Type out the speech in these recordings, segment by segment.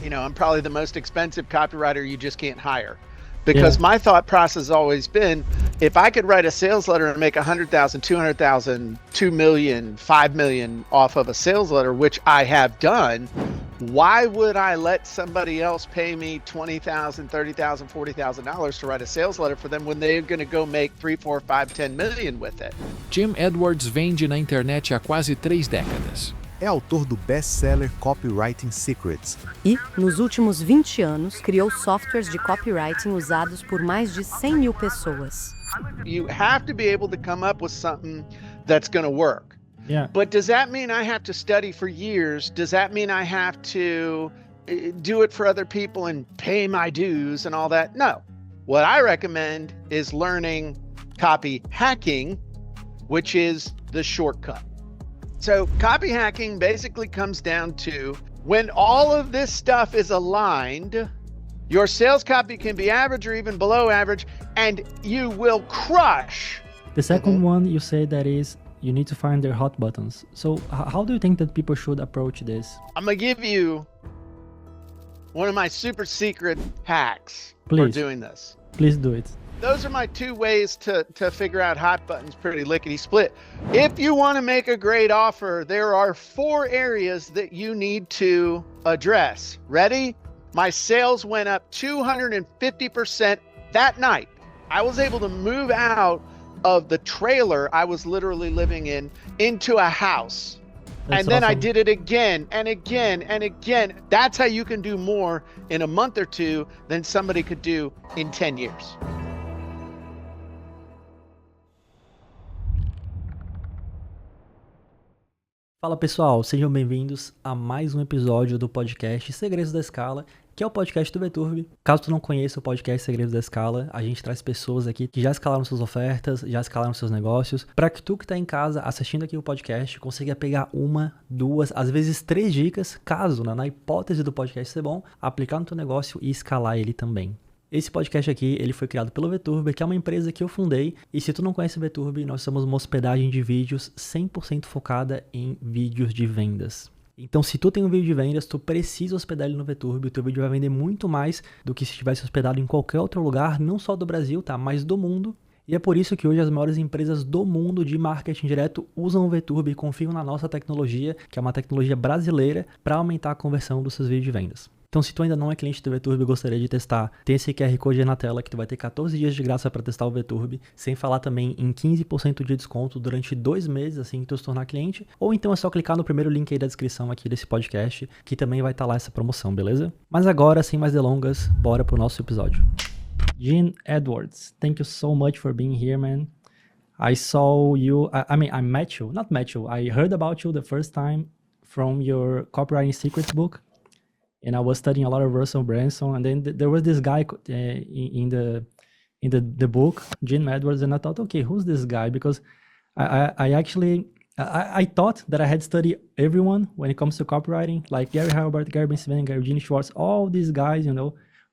I'm probably the most expensive copywriter you just can't hire. Because my thought process has always been, if I could write a sales letter and make 100,000, 200,000, 2 million, 5 million off of a sales letter, which I have done, why would I let somebody else pay me $20,000, $30,000, $40,000 to write a sales letter for them when they're going to go make 3, 4, 5, 10 million with it? Jim Edwards vende na internet há quase 3 décadas. É autor do best-seller Copywriting Secrets. E, nos últimos 20 anos, criou softwares de copywriting usados por mais de 100 mil pessoas. You have to be able to come up with something that's going to work. Yeah. But does that mean I have to study for years? Does that mean I have to do it for other people and pay my dues and all that? No. What I recommend is learning copy hacking, which is the shortcut. So copy hacking basically comes down to when all of this stuff is aligned, your sales copy can be average or even below average, and you will crush. The second one you say that is you need to find their hot buttons. So how do you think that people should approach this? I'm going to give you one of my super secret hacks for doing this. Please do it. Those are my 2 ways to figure out hot buttons pretty lickety split. If you want to make a great offer, there are 4 areas that you need to address. Ready? My sales went up 250% that night. I was able to move out of the trailer I was literally living in into a house. And then I did it again and again and again. That's how you can do more in a month or 2 than somebody could do in 10 years. Fala pessoal, sejam bem-vindos a mais um episódio do podcast Segredos da Escala, que é o podcast do VTurb. Caso tu não conheça o podcast Segredos da Escala, a gente traz pessoas aqui que já escalaram suas ofertas, já escalaram seus negócios, para que tu que tá em casa assistindo aqui o podcast consiga pegar 1, 2, às vezes 3 dicas, caso, na hipótese do podcast ser bom, aplicar no teu negócio e escalar ele também. Esse podcast aqui, ele foi criado pelo VTurb, que é uma empresa que eu fundei, e se tu não conhece o VTurb, nós somos uma hospedagem de vídeos 100% focada em vídeos de vendas. Então, se tu tem um vídeo de vendas, tu precisa hospedar ele no VTurb, o teu vídeo vai vender muito mais do que se tivesse hospedado em qualquer outro lugar, não só do Brasil, tá? Mas do mundo. E é por isso que hoje as maiores empresas do mundo de marketing direto usam o VTurb e confiam na nossa tecnologia, que é uma tecnologia brasileira, para aumentar a conversão dos seus vídeos de vendas. Então, se tu ainda não é cliente do VTurb e gostaria de testar, tem esse QR Code aí na tela que tu vai ter 14 dias de graça para testar o VTurb, sem falar também em 15% de desconto durante 2 meses, assim que tu se tornar cliente. Ou então é só clicar no primeiro link aí da descrição aqui desse podcast, que também vai estar lá essa promoção, beleza? Mas agora, sem mais delongas, bora pro nosso episódio. Jim Edwards, thank you so much for being here, man. I saw you, I met you, not met you, I heard about you the first time from your Copywriting Secrets book. And I was studying a lot of Russell Branson, and then there was this guy in the book, Jim Edwards, and I thought, okay, who's this guy? Because I actually thought that I had studied everyone when it comes to copywriting, like Gary Halbert, Gary Benson, Eugene Schwartz, all these guys,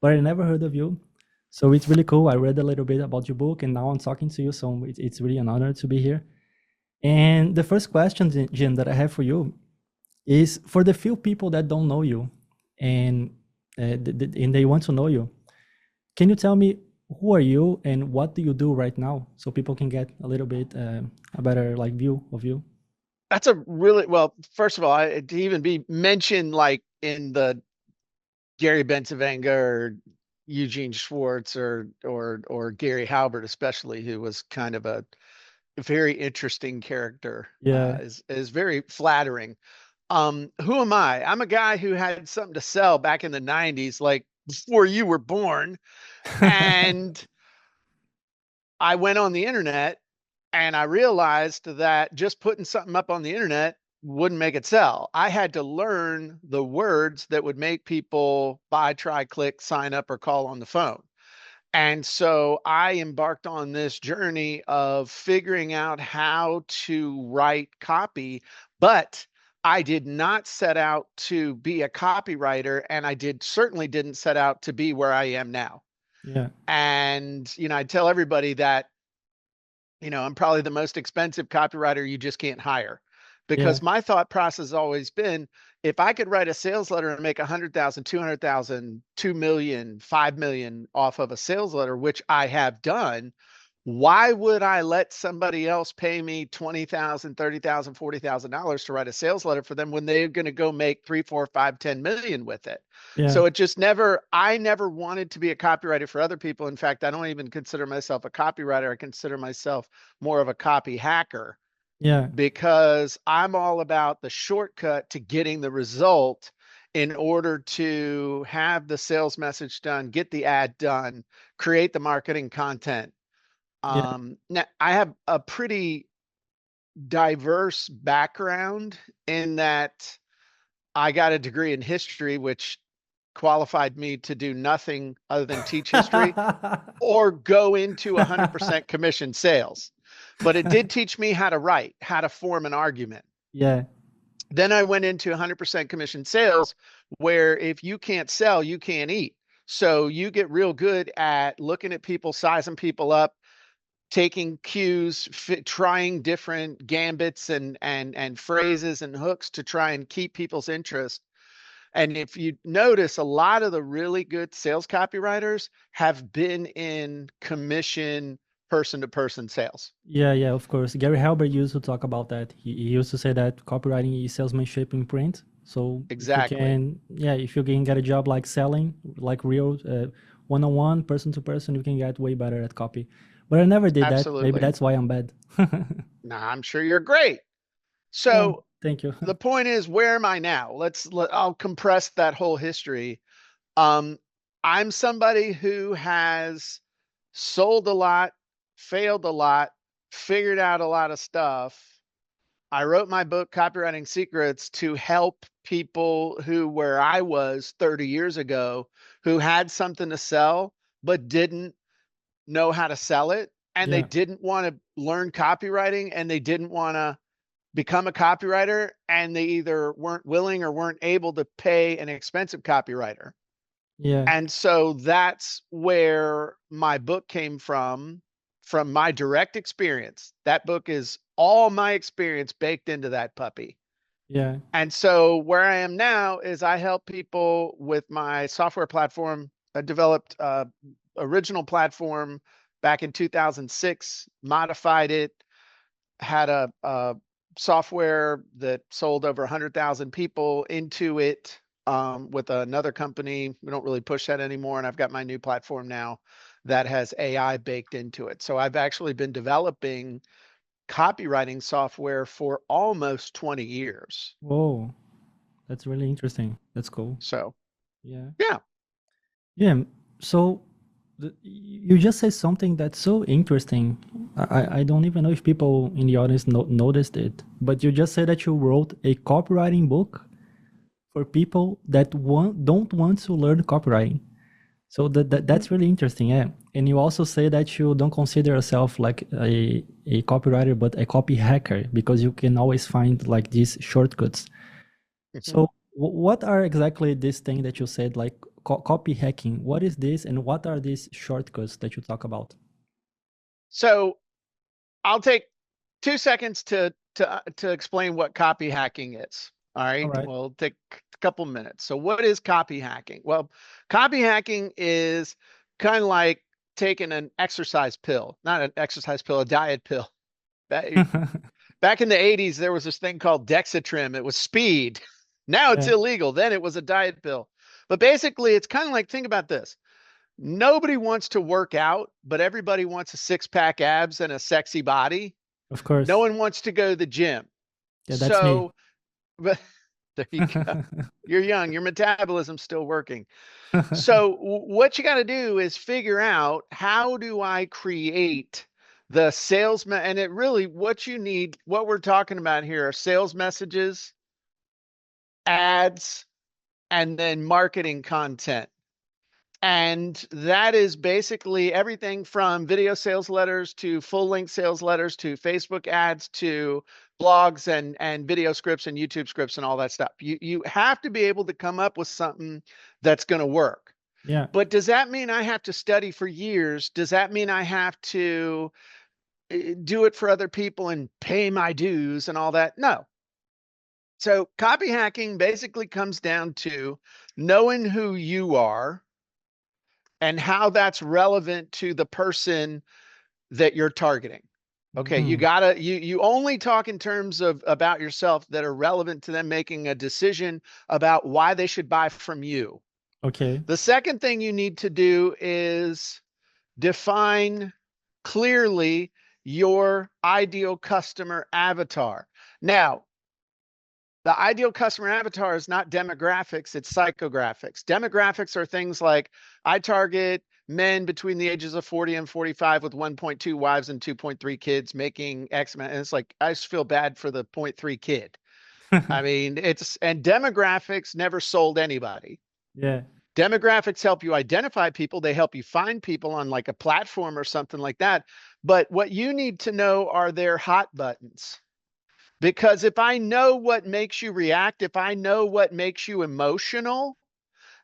but I never heard of you. So it's really cool. I read a little bit about your book, and now I'm talking to you, so it's really an honor to be here. And the first question, Jim, that I have for you is for the few people that don't know you, and they want to know you. Can you tell me who are you and what do you do right now, so people can get a little bit a better view of you? That's a really, well, first of all, to even be mentioned like in the Gary Bencivenga or Eugene Schwartz or Gary Halbert especially, who was kind of a very interesting character, is very flattering. Who am I? I'm a guy who had something to sell back in the 90s, like before you were born. And I went on the internet and I realized that just putting something up on the internet wouldn't make it sell. I had to learn the words that would make people buy, try, click, sign up, or call on the phone. And so I embarked on this journey of figuring out how to write copy, but I did not set out to be a copywriter, and I certainly didn't set out to be where I am now. Yeah. And, I tell everybody that, I'm probably the most expensive copywriter you just can't hire, because my thought process has always been, if I could write a sales letter and make 100,000, 200,000, 2 million, 5 million off of a sales letter, which I have done, why would I let somebody else pay me $20,000, $30,000, $40,000 to write a sales letter for them when they're going to go make 3, 4, 5, 10 million with it? So it just I never wanted to be a copywriter for other people. In fact, I don't even consider myself a copywriter. I consider myself more of a copy hacker. Yeah. Because I'm all about the shortcut to getting the result in order to have the sales message done, get the ad done, create the marketing content. Now I have a pretty diverse background in that I got a degree in history, which qualified me to do nothing other than teach history or go into 100% commission sales. But it did teach me how to write, how to form an argument. Yeah. Then I went into 100% commission sales, where if you can't sell, you can't eat. So you get real good at looking at people, sizing people up, taking cues, trying different gambits and phrases and hooks to try and keep people's interest. And if you notice, a lot of the really good sales copywriters have been in commission person-to-person sales. Yeah, of course. Gary Halbert used to talk about that. He used to say that copywriting is salesmanship in print. So exactly, if you can get a job like selling, like real one-on-one, person-to-person, you can get way better at copy. But I never did that. Maybe that's why I'm bad. Nah, I'm sure you're great. So thank you. The point is, where am I now? I'll compress that whole history. I'm somebody who has sold a lot, failed a lot, figured out a lot of stuff. I wrote my book, Copywriting Secrets, to help people where I was 30 years ago, who had something to sell, but didn't know how to sell it. And they didn't want to learn copywriting, and they didn't want to become a copywriter, and they either weren't willing or weren't able to pay an expensive copywriter. Yeah. And so that's where my book came from my direct experience. That book is all my experience baked into that puppy. Yeah. And so where I am now is I help people with my software platform. I developed original platform back in 2006, modified it, had a software that sold over 100,000 people into it with another company. We don't really push that anymore. And I've got my new platform now that has AI baked into it. So I've actually been developing copywriting software for almost 20 years. Whoa, that's really interesting. That's cool. So, yeah. So you just said something that's so interesting. I don't even know if people in the audience noticed it, but you just said that you wrote a copywriting book for people that don't want to learn copywriting. So that's really interesting, yeah. And you also say that you don't consider yourself like a copywriter, but a copy hacker, because you can always find like these shortcuts. So what are exactly this thing that you said, like copy hacking? What is this, and what are these shortcuts that you talk about? So I'll take 2 seconds to explain what copy hacking is. All right. We'll take a couple minutes. So what is copy hacking? Well, copy hacking is kind of like taking an exercise pill, not an exercise pill, a diet pill. Back in the 80s, there was this thing called Dexatrim. It was speed. Now it's illegal. Then it was a diet pill. But basically, it's kind of like, think about this. Nobody wants to work out, but everybody wants a 6-pack abs and a sexy body. Of course. No one wants to go to the gym. Yeah, that's me. But there you go. You're young. Your metabolism's still working. So what you got to do is figure out, how do I create the salesman? And it really, what you need, what we're talking about here are sales messages, ads, and then marketing content. And that is basically everything from video sales letters to full-length sales letters to Facebook ads to blogs and video scripts and YouTube scripts and all that stuff. You have to be able to come up with something that's going to work. Yeah. But does that mean I have to study for years? Does that mean I have to do it for other people and pay my dues and all that? No. So copy hacking basically comes down to knowing who you are and how that's relevant to the person that you're targeting. Okay, you Mm, gotta you only talk in terms of about yourself that are relevant to them making a decision about why they should buy from you. okay. The second thing you need to do is define clearly your ideal customer avatar. Now, the ideal customer avatar is not demographics, it's psychographics. Demographics are things like I target men between the ages of 40 and 45 with 1.2 wives and 2.3 kids making X amount. And it's like, I just feel bad for the 0.3 kid. I mean, and demographics never sold anybody. Yeah. Demographics help you identify people. They help you find people on like a platform or something like that. But what you need to know are their hot buttons. Because if I know what makes you react, if I know what makes you emotional,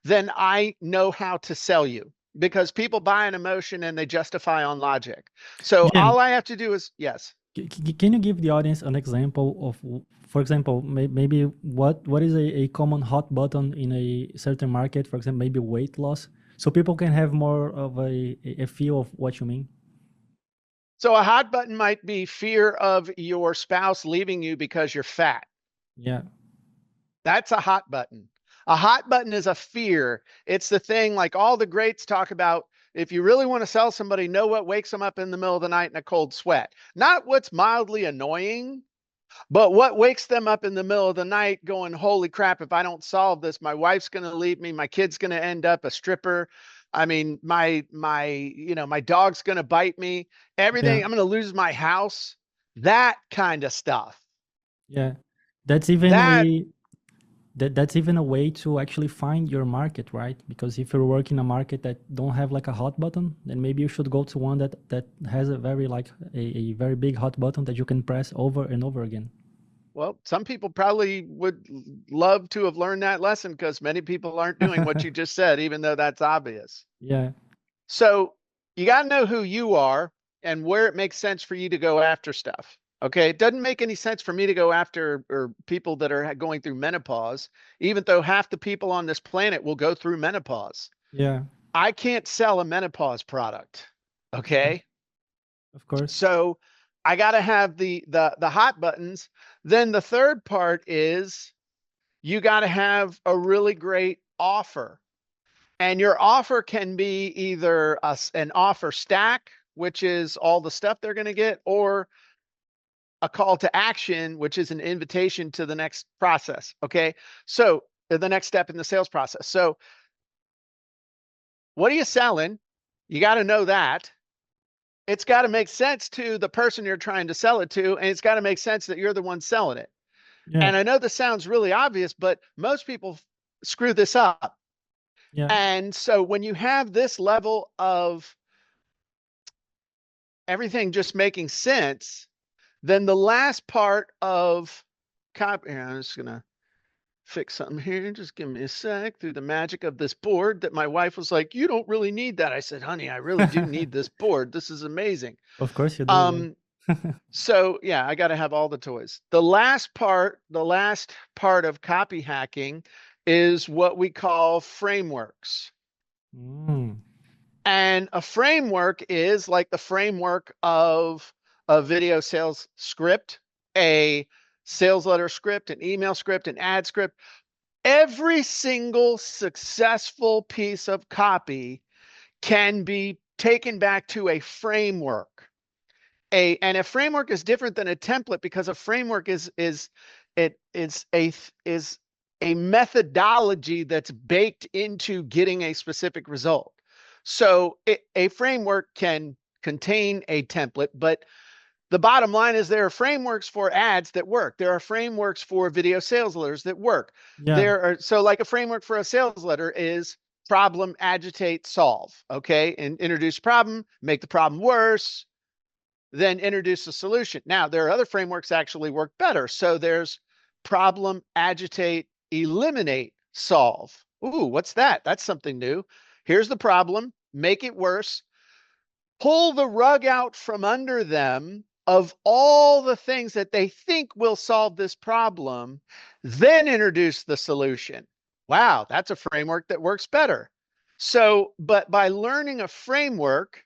then I know how to sell you. Because people buy an emotion and they justify on logic. So Jim, all I have to do is, yes. can you give the audience an example of, for example, maybe what is a common hot button in a certain market? For example, maybe weight loss, so people can have more of a feel of what you mean. So a hot button might be fear of your spouse leaving you because you're fat. Yeah. That's a hot button. A hot button is a fear. It's the thing like all the greats talk about. If you really want to sell somebody, know what wakes them up in the middle of the night in a cold sweat. Not what's mildly annoying, but what wakes them up in the middle of the night going, holy crap, if I don't solve this, my wife's going to leave me. My kid's going to end up a stripper. I mean, my dog's going to bite me. Yeah. Everything, I'm going to lose my house. That kind of stuff. Yeah. That's even That a that's even a way to actually find your market, right? Because if you're working a market that don't have like a hot button, then maybe you should go to one that has a very like a very big hot button that you can press over and over again. Well, some people probably would love to have learned that lesson because many people aren't doing what you just said, even though that's obvious. Yeah. So you got to know who you are and where it makes sense for you to go after stuff. Okay. It doesn't make any sense for me to go after or people that are going through menopause, even though half the people on this planet will go through menopause. Yeah. I can't sell a menopause product. Okay. Of course. So I got to have the hot buttons. Then the third part is you got to have a really great offer. And your offer can be either an offer stack, which is all the stuff they're going to get, or a call to action, which is an invitation to the next process. Okay. So the next step in the sales process. So what are you selling? You got to know that. It's got to make sense to the person you're trying to sell it to, and it's got to make sense that you're the one selling it. Yeah. And I know this sounds really obvious, but most people screw this up. Yeah. And so when you have this level of everything just making sense, then the last part of copy, I'm just going to fix something here. Just give me a sec through the magic of this board that my wife was like, you don't really need that. I said, honey, I really do need this board. This is amazing. Of course you do. So yeah, I got to have all the toys. The last part of copy hacking is what we call frameworks. Mm. And a framework is like the framework of a video sales script, a sales letter script, an email script, an ad script. Every single successful piece of copy can be taken back to a framework. And a framework is different than a template because a framework is a methodology that's baked into getting a specific result. So a framework can contain a template, but the bottom line is there are frameworks for ads that work. There are frameworks for video sales letters that work. Yeah. So like a framework for a sales letter is problem, agitate, solve. Okay. And introduce problem, make the problem worse, then introduce a solution. Now, there are other frameworks that actually work better. So there's problem, agitate, eliminate, solve. Ooh, what's that? That's something new. Here's the problem, make it worse, pull the rug out from under them of all the things that they think will solve this problem, then introduce the solution. Wow, that's a framework that works better. So, but by learning a framework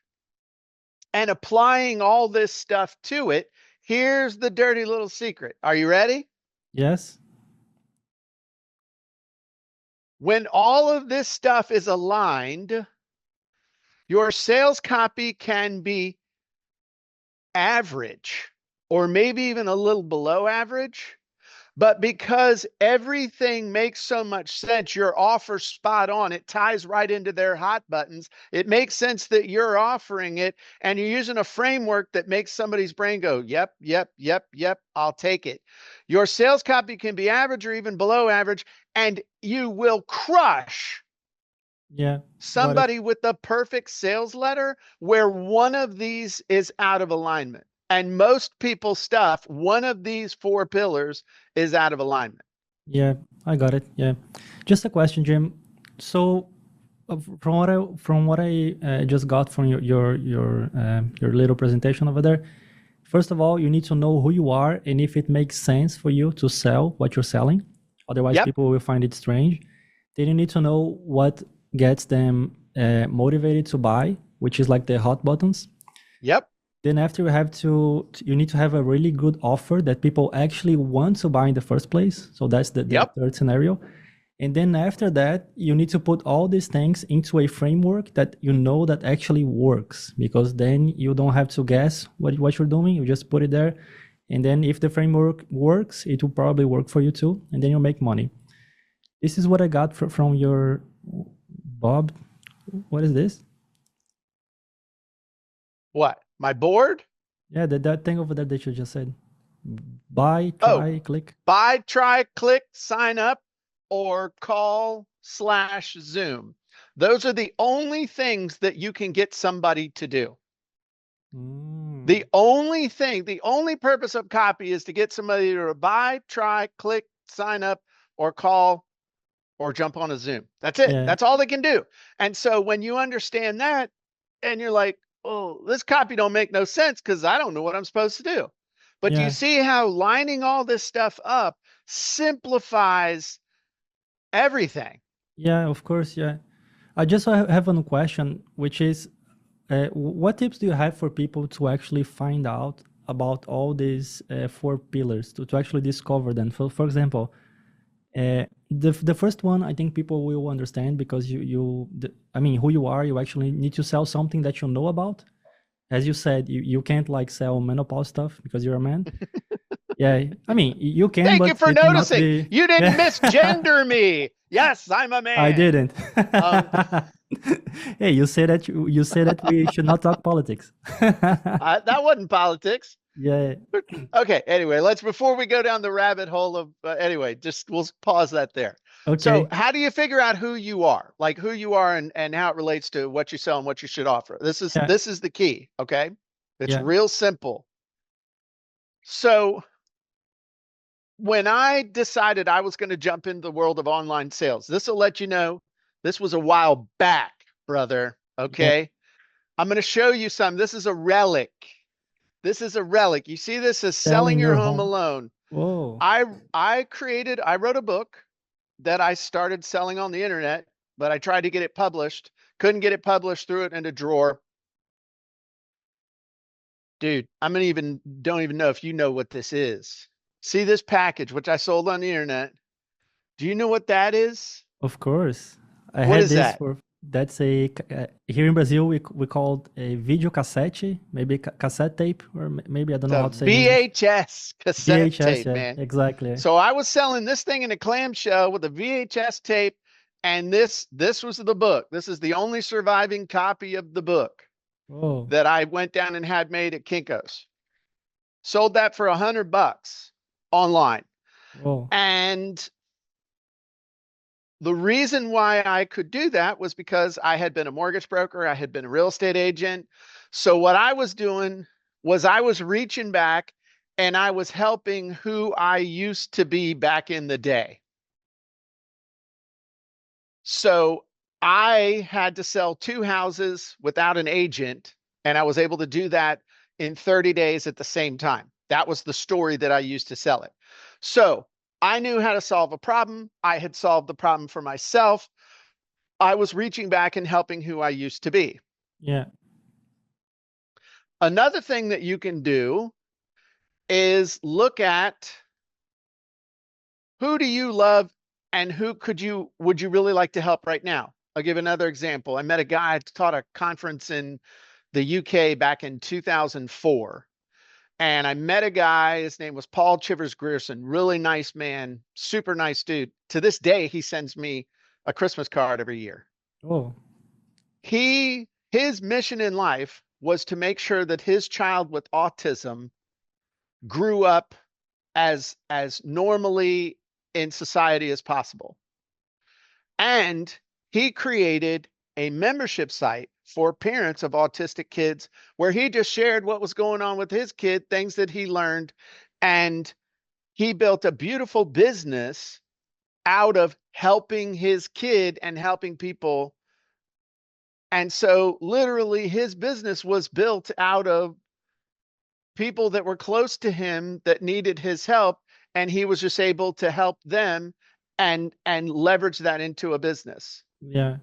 and applying all this stuff to it, here's the dirty little secret. Are you ready? Yes. When all of this stuff is aligned, your sales copy can be average or maybe even a little below average. But because everything makes so much sense, your offer's spot on. It ties right into their hot buttons. It makes sense that you're offering it and you're using a framework that makes somebody's brain go, yep, yep, yep, yep, I'll take it. Your sales copy can be average or even below average, and you will crush somebody with the perfect sales letter where one of these is out of alignment. And most people's stuff, one of these 4 pillars is out of alignment. Yeah, I got it. Yeah. Just a question, Jim. So from what I just got from your little presentation over there, first of all, you need to know who you are and if it makes sense for you to sell what you're selling. Otherwise, people will find it strange. Then you need to know what gets them motivated to buy, which is like the hot buttons. Yep. Then after you need to have a really good offer that people actually want to buy in the first place. So that's the third scenario. And then after that, you need to put all these things into a framework that you know that actually works, because then you don't have to guess what you're doing. You just put it there. And then if the framework works, it will probably work for you too. And then you'll make money. This is what I got from your Bob. What is this? What? My board? Yeah, that thing over there that you just said. Buy, try, click. Buy, try, click, sign up, or call / Zoom. Those are the only things that you can get somebody to do. The only purpose of copy is to get somebody to buy, try, click, sign up, or call, or jump on a Zoom. That's it. Yeah. That's all they can do. And so when you understand that, and you're like, oh, this copy don't make no sense because I don't know what I'm supposed to do. But you see how lining all this stuff up simplifies everything. Yeah, of course. Yeah. I just have one question, which is, what tips do you have for people to actually find out about all these 4 pillars, to actually discover them? For example, the first one, I think people will understand because who you are, you actually need to sell something that you know about. As you said, you can't like sell menopause stuff because you're a man. Yeah, I mean, you can. Thank you for noticing. You didn't misgender me. Yes, I'm a man. I didn't. Hey, you say that we should not talk politics. That wasn't politics. Yeah. Okay. Anyway, before we go down the rabbit hole of we'll pause that there. Okay. So how do you figure out who you are, like who you are and how it relates to what you sell and what you should offer? This is the key. Okay. It's real simple. So when I decided I was going to jump into the world of online sales, this will let you know, this was a while back, brother. Okay. Yeah. I'm going to show you some. This is a relic. This is a relic. You see this as selling your home alone. Whoa. I wrote a book that I started selling on the internet, but I tried to get it published. Couldn't get it published, threw it in a drawer. Dude, don't even know if you know what this is. See this package, which I sold on the internet. Do you know what that is? Of course. What is that? That's here in Brazil, we called a video cassette, maybe cassette tape, or maybe I don't know how to say VHS cassette tape, man. Exactly. So I was selling this thing in a clamshell with a VHS tape, and this was the book. This is the only surviving copy of the book that I went down and had made at Kinko's. Sold that for $100 online. Whoa. And the reason why I could do that was because I had been a mortgage broker. I had been a real estate agent. So what I was doing was I was reaching back and I was helping who I used to be back in the day. So I had to sell 2 houses without an agent, and I was able to do that in 30 days at the same time. That was the story that I used to sell it. So I knew how to solve a problem. I had solved the problem for myself. I was reaching back and helping who I used to be. Yeah. Another thing that you can do is look at who do you love and who would you really like to help right now? I'll give another example. I met a guy, I taught a conference in the UK back in 2004. And I met a guy, his name was Paul Chivers Grierson, really nice man, super nice dude. To this day, he sends me a Christmas card every year. Oh. His mission in life was to make sure that his child with autism grew up as normally in society as possible. And he created a membership site for parents of autistic kids where he just shared what was going on with his kid, things that he learned. And he built a beautiful business out of helping his kid and helping people. And so literally his business was built out of people that were close to him that needed his help. And he was just able to help them and leverage that into a business. Yeah.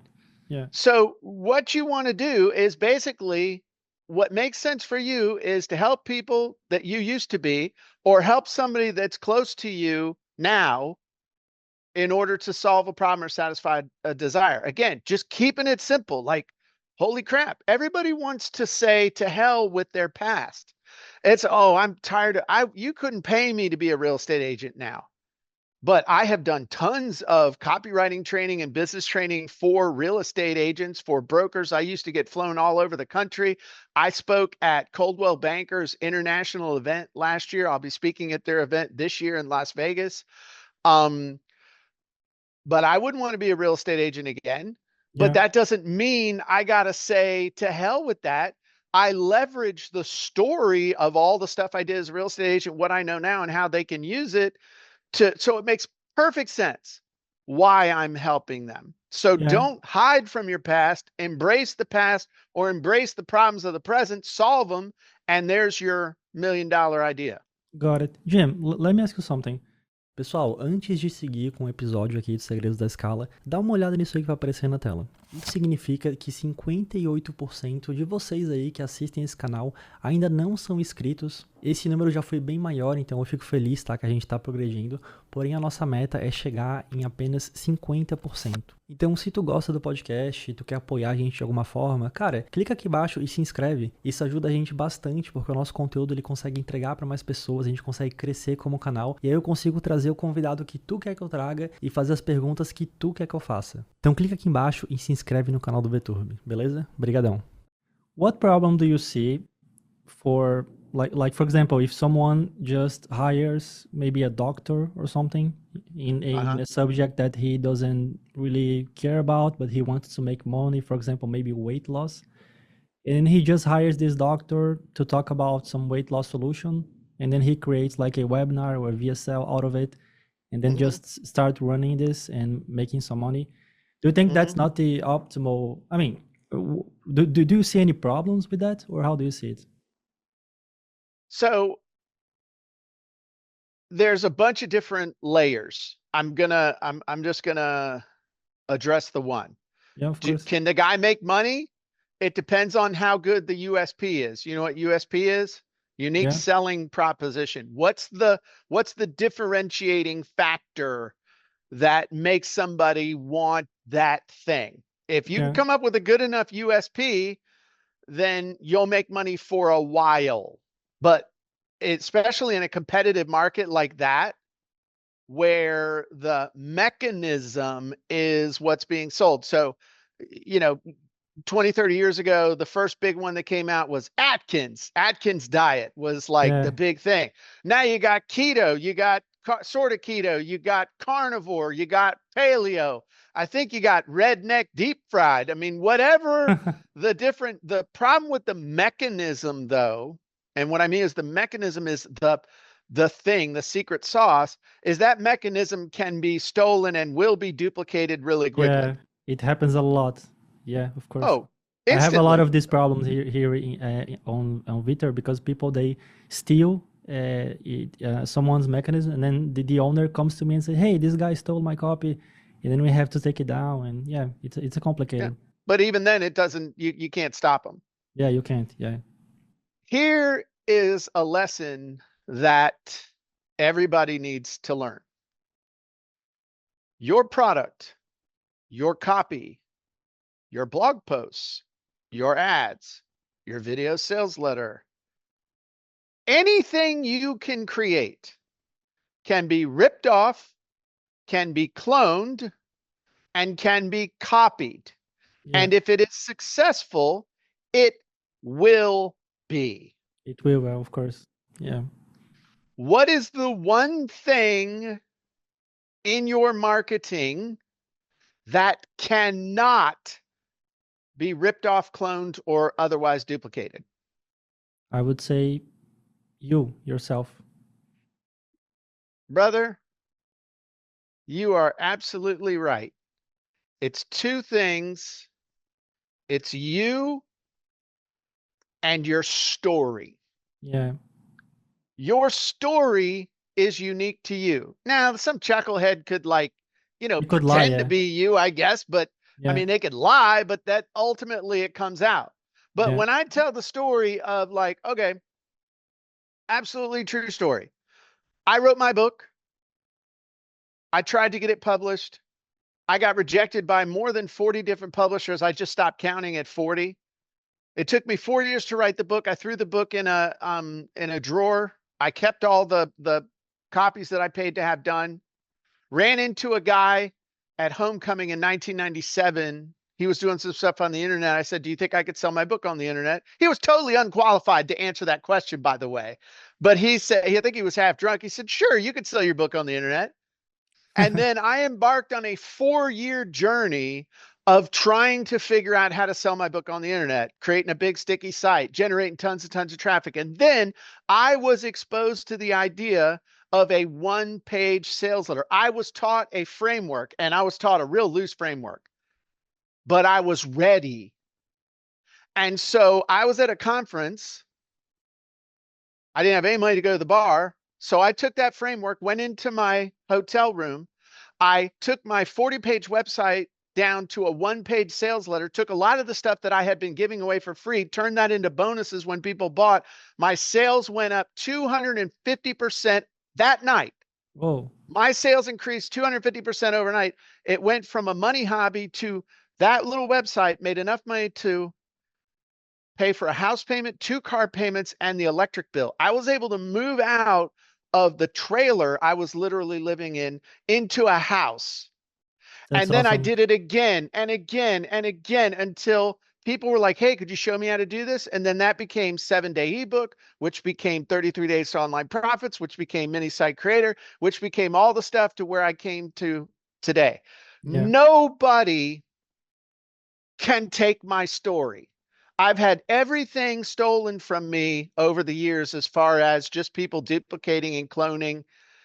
Yeah. So what you want to do is basically what makes sense for you is to help people that you used to be, or help somebody that's close to you now in order to solve a problem or satisfy a desire. Again, just keeping it simple. Like, holy crap, everybody wants to say to hell with their past. It's, oh, I'm tired. You couldn't pay me to be a real estate agent now. But I have done tons of copywriting training and business training for real estate agents, for brokers. I used to get flown all over the country. I spoke at Coldwell Banker's international event last year. I'll be speaking at their event this year in Las Vegas. But I wouldn't want to be a real estate agent again. But that doesn't mean I got to say to hell with that. I leverage the story of all the stuff I did as a real estate agent, what I know now and how they can use it. So it makes perfect sense why I'm helping them. So don't hide from your past, embrace the past, or embrace the problems of the present, solve them, and there's your $1 million idea. Got it. Jim, let me ask you something. Pessoal, antes de seguir com o episódio aqui de Segredos da Escala, dá uma olhada nisso aí que vai aparecer na tela. Isso significa que 58% de vocês aí que assistem esse canal ainda não são inscritos. Esse número já foi bem maior, então eu fico feliz, tá, que a gente está progredindo. Porém, a nossa meta é chegar em apenas 50%. Então, se tu gosta do podcast, tu quer apoiar a gente de alguma forma, cara, clica aqui embaixo e se inscreve. Isso ajuda a gente bastante, porque o nosso conteúdo ele consegue entregar para mais pessoas, a gente consegue crescer como canal. E aí eu consigo trazer o convidado que tu quer que eu traga e fazer as perguntas que tu quer que eu faça. Então, clica aqui embaixo e se inscreve no canal do VTurb, beleza? Obrigadão. What problem do you see for... Like for example, if someone just hires maybe a doctor or something in a subject that he doesn't really care about, but he wants to make money, for example, maybe weight loss, and he just hires this doctor to talk about some weight loss solution, and then he creates like a webinar or a VSL out of it, and then just start running this and making some money. Do you think that's not the optimal? I mean, do you see any problems with that, or how do you see it? So there's a bunch of different layers. I'm just gonna address the one. Yeah, of course. Can the guy make money? It depends on how good the USP is. You know what USP is? Unique selling proposition. What's the differentiating factor that makes somebody want that thing? If you can come up with a good enough USP, then you'll make money for a while. But especially in a competitive market like that, where the mechanism is what's being sold. So, 20, 30 years ago, the first big one that came out was Atkins. Atkins diet was like the big thing. Now you got keto, you got sort of keto, you got carnivore, you got paleo. I think you got redneck deep fried. I mean, whatever the problem with the mechanism though, and what I mean is the mechanism is the thing, the secret sauce, is that mechanism can be stolen and will be duplicated really quickly. Yeah, it happens a lot. Yeah, of course. Oh, instantly. I have a lot of these problems here on Twitter because people, they steal someone's mechanism, and then the owner comes to me and says, "Hey, this guy stole my copy," and then we have to take it down. And yeah, it's a Yeah. complicated. But even then it doesn't, you can't stop them. Yeah, you can't. Yeah. Here is a lesson that everybody needs to learn. Your product, your copy, your blog posts, your ads, your video sales letter, anything you can create can be ripped off, can be cloned, and can be copied. Yeah. And if it is successful, it will be. It will, well, of course. Yeah. What is the one thing in your marketing that cannot be ripped off, cloned, or otherwise duplicated? I would say yourself. Brother, you are absolutely right. It's two things. It's you and your story. Yeah. Your story is unique to you. Now, some chucklehead could You could pretend lie, to yeah. be you, I guess, but Yeah. I mean, they could lie, but that ultimately it comes out. But Yeah. when I tell the story of okay, absolutely true story. I wrote my book. I tried to get it published. I got rejected by more than 40 different publishers. I just stopped counting at 40. It took me 4 years to write the book. I threw the book in a drawer. I kept all the copies that I paid to have done. Ran into a guy at homecoming in 1997. He was doing some stuff on the internet. I said, "Do you think I could sell my book on the internet?" He was totally unqualified to answer that question, by the way. But he said, I think he was half drunk. He said, "Sure, you could sell your book on the internet." And then I embarked on a 4-year journey of trying to figure out how to sell my book on the internet, creating a big sticky site, generating tons and tons of traffic. And then I was exposed to the idea of a one-page sales letter. I was taught a framework, and I was taught a real loose framework, but I was ready. And so I was at a conference. I didn't have any money to go to the bar. So I took that framework, went into my hotel room. I took my 40-page website down to a one-page sales letter, took a lot of the stuff that I had been giving away for free, turned that into bonuses when people bought. My sales went up 250% that night. Whoa. My sales increased 250% overnight. It went from a money hobby to that little website made enough money to pay for a house payment, 2 car payments, and the electric bill. I was able to move out of the trailer I was literally living in into a house. That's And then I awesome. did it again and again and again until people were like, "Hey, could you show me how to do this?" And then that became 7-day ebook, which became 33 days to online profits, which became mini site creator, which became all the stuff to where I came to today. Yeah. Nobody can take my story. I've had everything stolen from me over the years as far as just people duplicating and cloning.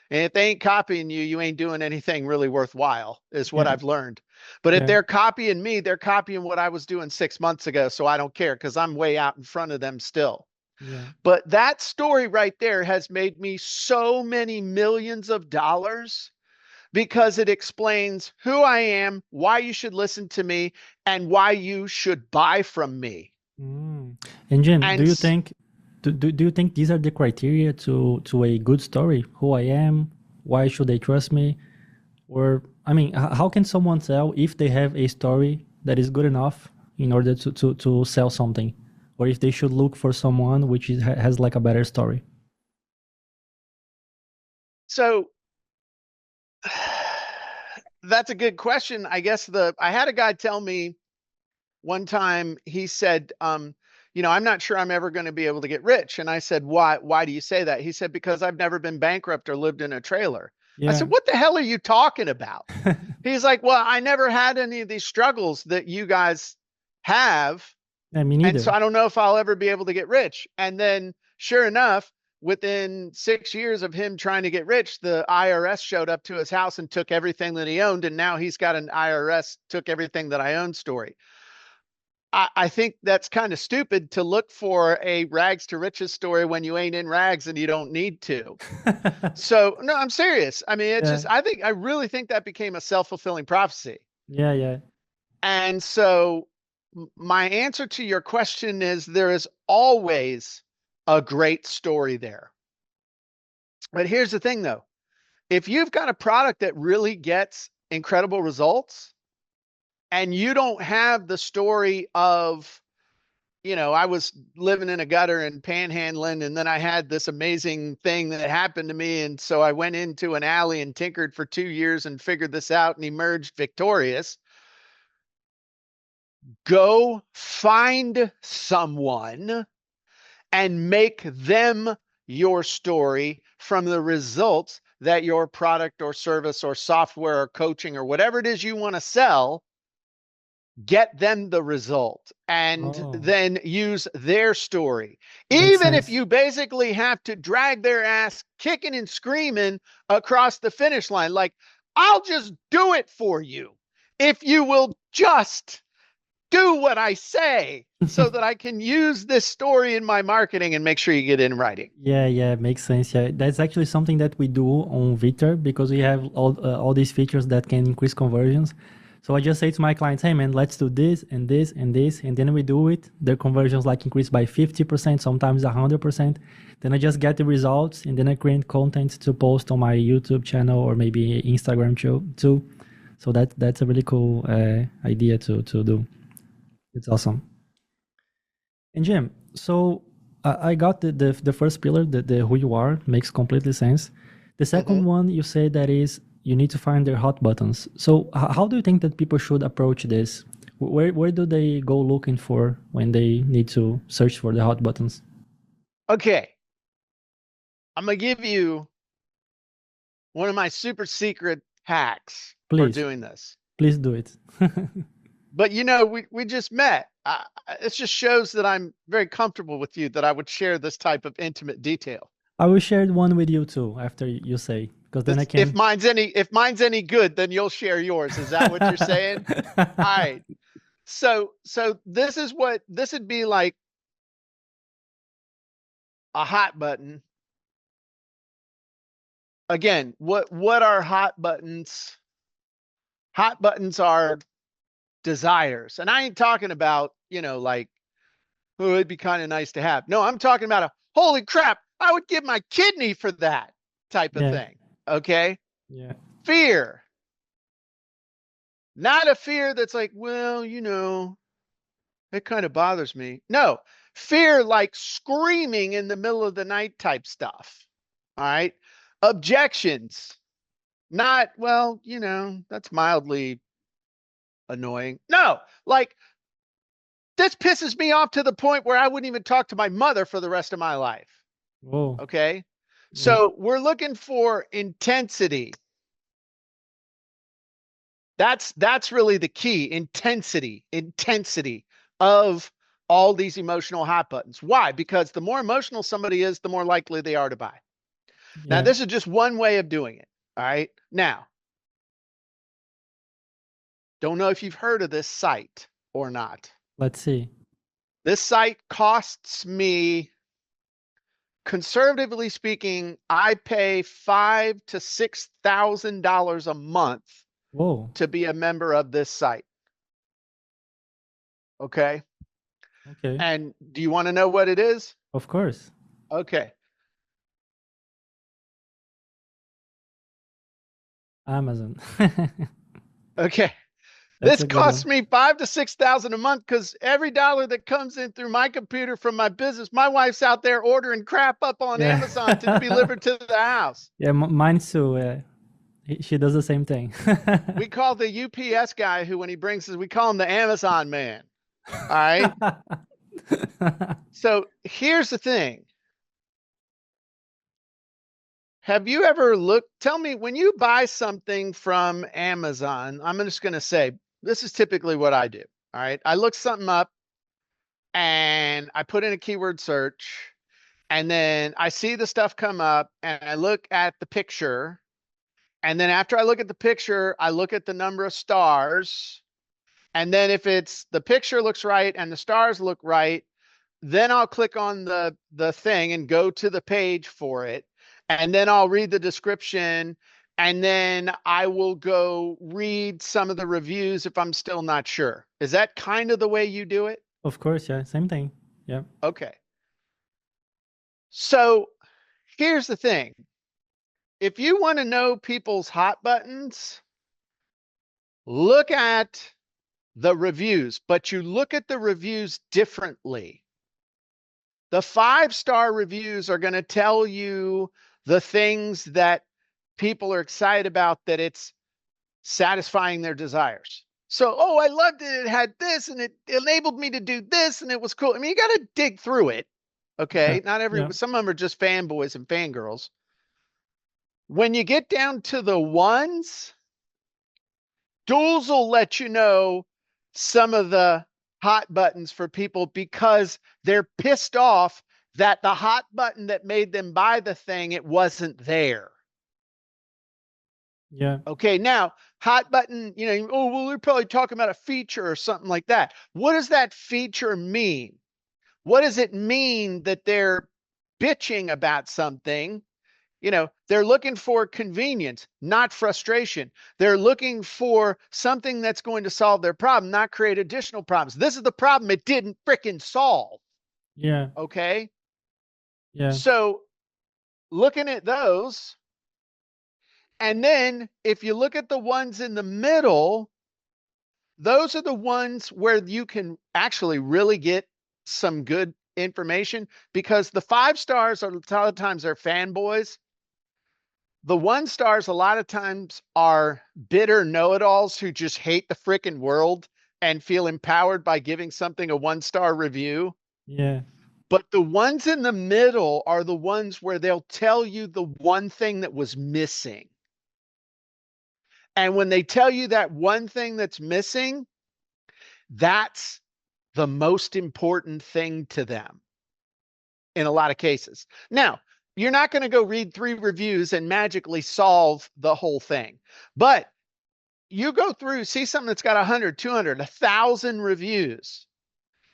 And if they ain't copying you, you ain't doing anything really worthwhile, is what Yeah. I've learned. But if Yeah. they're copying me, they're copying what I was doing 6 months ago. So I don't care because I'm way out in front of them still. Yeah. But that story right there has made me so many millions of dollars because it explains who I am, why you should listen to me, and why you should buy from me. Mm. And Jim, And do you think do you think these are the criteria to a good story? Who I am, why should they trust me? Or I mean, how can someone tell if they have a story that is good enough in order to sell something, or if they should look for someone which has like a better story? So that's a good question. I guess I had a guy tell me one time, he said, I'm not sure I'm ever going to be able to get rich. And I said, why do you say that? He said, because I've never been bankrupt or lived in a trailer. I Yeah. said, what the hell are you talking about? He's like, well, I never had any of these struggles that you guys have. Yeah, me And neither. so I don't know if I'll ever be able to get rich. And then sure enough, within 6 years of him trying to get rich, the IRS showed up to his house and took everything that he owned. And now he's got an IRS took everything that I own story. I think that's kind of stupid to look for a rags to riches story when you ain't in rags and you don't need to. So no, I'm serious. I mean, it's Yeah. just, I really think that became a self-fulfilling prophecy. Yeah, yeah. And so my answer to your question is there is always a great story there. But here's the thing though. If you've got a product that really gets incredible results and you don't have the story of, I was living in a gutter and panhandling, and then I had this amazing thing that happened to me. And so I went into an alley and tinkered for 2 years and figured this out and emerged victorious. Go find someone and make them your story from the results that your product or service or software or coaching or whatever it is you want to sell, get them the result and then use their story. Even if you basically have to drag their ass kicking and screaming across the finish line, like, I'll just do it for you if you will just do what I say so that I can use this story in my marketing and make sure you get in writing. Yeah, makes sense. Yeah, that's actually something that we do on Victor because we have all these features that can increase conversions. So I just say to my clients, hey man, let's do this and this and this, and then we do it. Their conversions like increase by 50%, sometimes 100%. Then I just get the results, and then I create content to post on my YouTube channel or maybe Instagram too. So that's a really cool idea to do. It's awesome. And Jim, so I got the first pillar, the who you are, makes completely sense. The second one, you say that is you need to find their hot buttons. So how do you think that people should approach this? Where do they go looking for when they need to search for the hot buttons? Okay. I'm going to give you one of my super secret hacks for doing this. Please do it. But we just met. It just shows that I'm very comfortable with you that I would share this type of intimate detail. I will share one with you too after you say, because then I can. If mine's any good, then you'll share yours. Is that what you're saying? All right. So this would be like a hot button. Again, what are hot buttons? Hot buttons are desires. And I ain't talking about, like, oh, it'd be kind of nice to have. No, I'm talking about holy crap, I would give my kidney for that type of thing. Okay. Yeah. Fear. Not a fear that's like, well, it kind of bothers me. No, fear like screaming in the middle of the night type stuff. All right. Objections. Not, well, that's mildly annoying. No, like, this pisses me off to the point where I wouldn't even talk to my mother for the rest of my life. Whoa. Okay. So we're looking for intensity. That's really the key. Intensity of all these emotional hot buttons. Why? Because the more emotional somebody is, the more likely they are to buy. Yeah. Now, this is just one way of doing it. All right. Now, don't know if you've heard of this site or not. Let's see. This site costs me, conservatively speaking, I pay $5,000 to $6,000 a month to be a member of this site. Okay. Okay. And do you want to know what it is? Of course. Okay. Amazon. Okay. This costs me $5,000 to $6,000 a month because every dollar that comes in through my computer from my business, my wife's out there ordering crap up on Amazon to be delivered to the house. Yeah, mine too. She does the same thing. We call the UPS guy who, when he brings us, we call him the Amazon man. All right. So here's the thing. Have you ever tell me, when you buy something from Amazon, I'm just going to say, this is typically what I do. All right. I look something up and I put in a keyword search, and then I see the stuff come up and I look at the picture. And then after I look at the picture, I look at the number of stars. And then if it's the picture looks right and the stars look right, then I'll click on the thing and go to the page for it. And then I'll read the description, and then I will go read some of the reviews if I'm still not sure. Is that kind of the way you do it? Of course, yeah, same thing. Yeah. Okay. So here's the thing. If you want to know people's hot buttons, look at the reviews, but you look at the reviews differently. The 5-star reviews are going to tell you the things that people are excited about, that it's satisfying their desires. So, oh, I loved it. It had this and it enabled me to do this and it was cool. I mean, you got to dig through it. Okay. Yeah. Some of them are just fanboys and fangirls. When you get down to the ones, Duels will let you know some of the hot buttons for people because they're pissed off that the hot button that made them buy the thing, it wasn't there. Yeah. Okay, now hot button, oh, well, we're probably talking about a feature or something like that. What does that feature mean? What does it mean that they're bitching about something? They're looking for convenience, not frustration. They're looking for something that's going to solve their problem, not create additional problems. This is the problem it didn't frickin' solve. Yeah. Okay. Yeah. So looking at those, and then if you look at the ones in the middle, those are the ones where you can actually really get some good information, because the 5 stars are a lot of times they're fanboys. The 1 stars a lot of times are bitter know-it-alls who just hate the frickin' world and feel empowered by giving something a 1-star review. Yeah. But the ones in the middle are the ones where they'll tell you the one thing that was missing. And when they tell you that one thing that's missing, that's the most important thing to them in a lot of cases. Now, you're not going to go read 3 reviews and magically solve the whole thing. But you go through, see something that's got 100, 200, 1,000 reviews,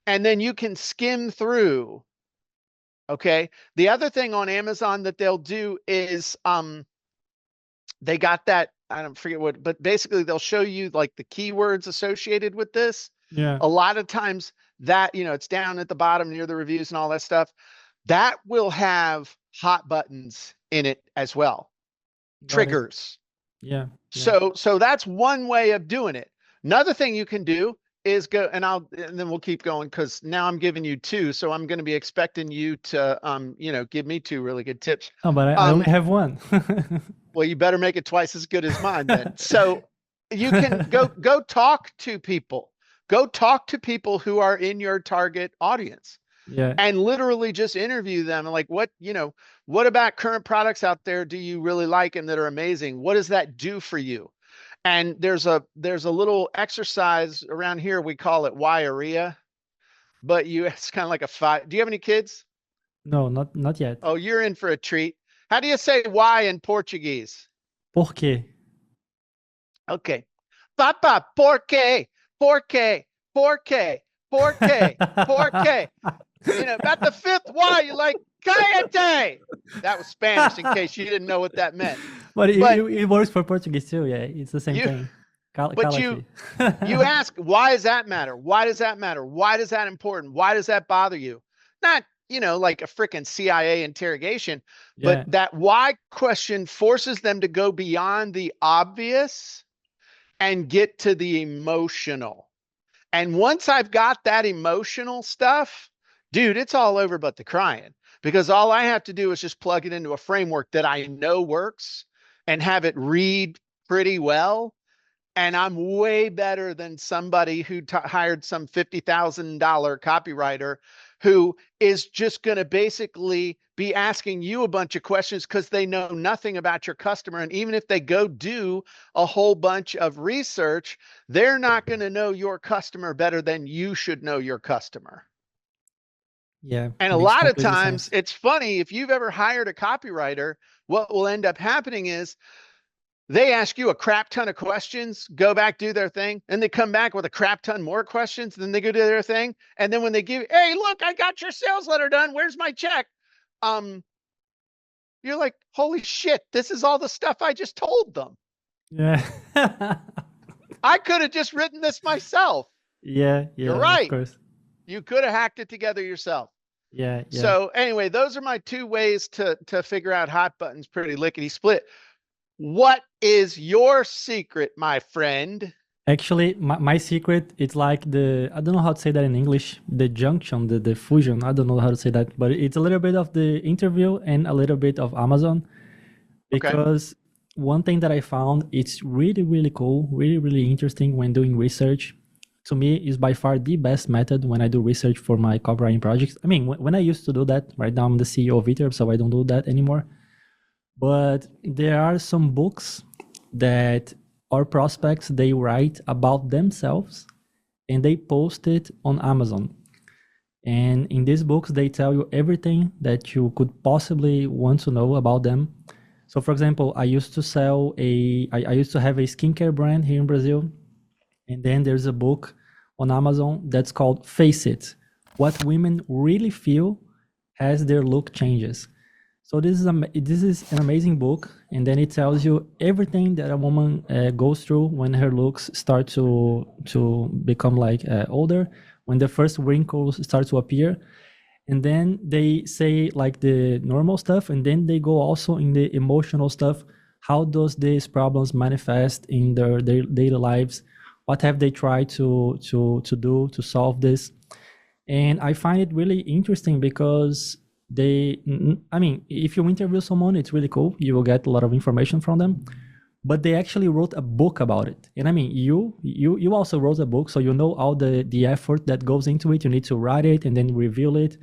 and then you can skim through. Okay. The other thing on Amazon that they'll do is they got that, I don't forget what, but basically they'll show you like the keywords associated with this. Yeah. A lot of times that, it's down at the bottom near the reviews and all that stuff. That will have hot buttons in it as well. Triggers. Yeah. So that's one way of doing it. Another thing you can do is go, and then we'll keep going, because now I'm giving you 2. So I'm going to be expecting you to, give me 2 really good tips. Oh, but I only have 1. Well, you better make it twice as good as mine then. So you can go talk to people. Go talk to people who are in your target audience. Yeah. And literally just interview them. And like, what about current products out there do you really like and that are amazing? What does that do for you? And there's a little exercise around here. We call it why-area, but it's kind of like a 5. Do you have any kids? No, not yet. Oh, you're in for a treat. How do you say why in Portuguese? Por quê? Okay. Papa, por qué? Por qué? Por qué? Por qué? Por qué? About the 5th why, you're like, cállate. That was Spanish, in case you didn't know what that meant. But it works for Portuguese too. Yeah, it's the same thing. But you ask, why does that matter? Why does that matter? Why is that important? Why does that bother you? Not, like a freaking CIA interrogation, but that why question forces them to go beyond the obvious and get to the emotional. And once I've got that emotional stuff, dude, it's all over but the crying, because all I have to do is just plug it into a framework that I know works and have it read pretty well. And I'm way better than somebody who hired some $50,000 copywriter who is just going to basically be asking you a bunch of questions because they know nothing about your customer. And even if they go do a whole bunch of research, they're not going to know your customer better than you should know your customer. Yeah. And a lot of times it's funny, if you've ever hired a copywriter, what will end up happening is They ask you a crap ton of questions, go back, do their thing, and they come back with a crap ton more questions, then they go do their thing. And then when they give, hey, look, I got your sales letter done. Where's my check? You're like, holy shit, this is all the stuff I just told them. Yeah. I could have just written this myself. Yeah. You're right. Of course. You could have hacked it together yourself. Yeah. So anyway, those are my two ways to figure out hot buttons pretty lickety split. What is your secret, my friend? Actually, my secret, it's like I don't know how to say that in English, the junction, the fusion, I don't know how to say that, but it's a little bit of the interview and a little bit of Amazon. Because one thing that I found, it's really, really cool, really, really interesting when doing research. To me, is by far the best method when I do research for my copywriting projects. I mean, when I used to do that, right now I'm the CEO of Episódio, so I don't do that anymore. But there are some books that our prospects, they write about themselves and they post it on Amazon. And in these books, they tell you everything that you could possibly want to know about them. So for example, I used to have a skincare brand here in Brazil. And then there's a book on Amazon that's called Face It, What Women Really Feel as Their Look Changes. So this is an amazing book, and then it tells you everything that a woman goes through when her looks start to become like older, when the first wrinkles start to appear, and then they say like the normal stuff, and then they go also in the emotional stuff. How does these problems manifest in their daily lives? What have they tried to do to solve this? And I find it really interesting because if you interview someone, it's really cool. You will get a lot of information from them, but they actually wrote a book about it. And I mean, you also wrote a book, so you know all the effort that goes into it. You need to write it and then reveal it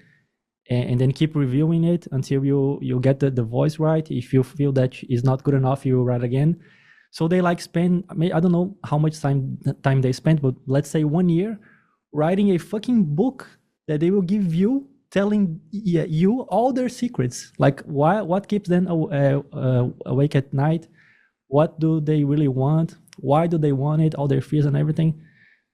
and then keep reviewing it until you get the voice right. If you feel that is not good enough, you write again. So they spend, I don't know how much time they spent, but let's say 1 year writing a fucking book that they will give you, telling you all their secrets, like what keeps them awake at night, what do they really want, why do they want it, all their fears and everything.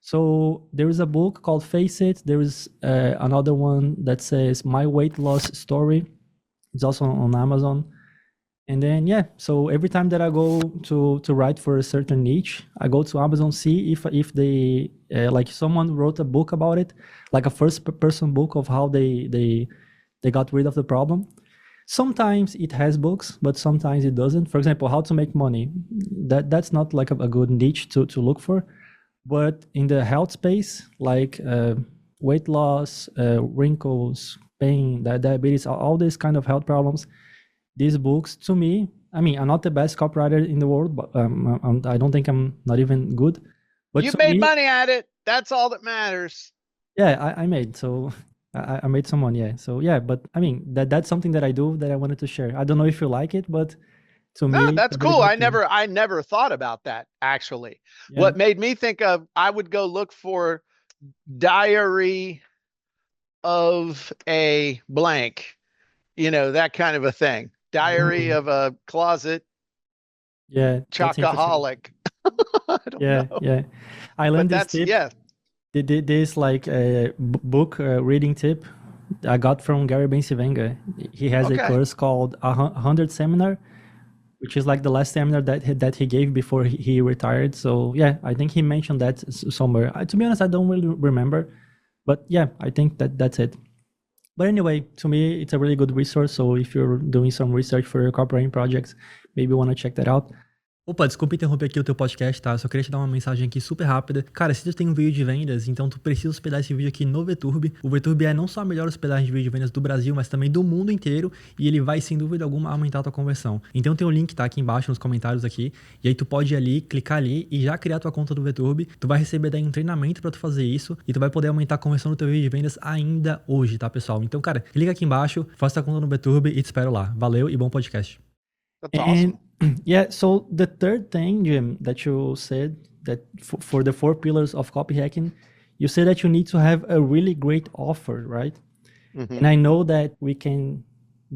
So there is a book called Face It. There is another one that says My Weight Loss Story. It's also on Amazon. And then so every time that I go to write for a certain niche, I go to Amazon, see if they like someone wrote a book about it, like a first person book of how they got rid of the problem. Sometimes it has books, but sometimes it doesn't. For example, how to make money. That's not like a good niche to look for. But in the health space, like weight loss, wrinkles, pain, diabetes, all these kind of health problems, these books, to me, I mean, I'm not the best copywriter in the world, but I don't think I'm not even good. But you made money at it. That's all that matters. Yeah, I made. So I made some money. Yeah. So yeah, but I mean, that's something that I do that I wanted to share. I don't know if you like it, but to me, that's cool. I never thought about that, actually. Yeah. What made me think of, I would go look for diary of a blank, that kind of a thing. Diary of a closet chocoholic. I don't know. Yeah. I learned this tip. Yeah. This like a book reading tip I got from Gary Bensivenga. He has a course called 100 Seminar, which is like the last seminar that he gave before he retired. So yeah, I think he mentioned that somewhere. To be honest, I don't really remember, but yeah, I think that's it. But anyway, to me, it's a really good resource. So if you're doing some research for your copywriting projects, maybe you want to check that out. Opa, desculpa interromper aqui o teu podcast, tá? Eu só queria te dar uma mensagem aqui super rápida. Cara, se tu tem um vídeo de vendas, então tu precisa hospedar esse vídeo aqui no VTurb. O VTurb é não só a melhor hospedagem de vídeo de vendas do Brasil, mas também do mundo inteiro, e ele vai, sem dúvida alguma, aumentar a tua conversão. Então tem o link, tá? Aqui embaixo nos comentários aqui, e aí tu pode ir ali, clicar ali e já criar tua conta do VTurb. Tu vai receber daí um treinamento pra tu fazer isso, e tu vai poder aumentar a conversão do teu vídeo de vendas ainda hoje, tá, pessoal? Então, cara, clica aqui embaixo, faça tua conta no VTurb e te espero lá. Valeu e bom podcast. That's awesome. Yeah, so the third thing, Jim, that you said that for the 4 pillars of copy hacking, you said that you need to have a really great offer, right? Mm-hmm. And I know that we can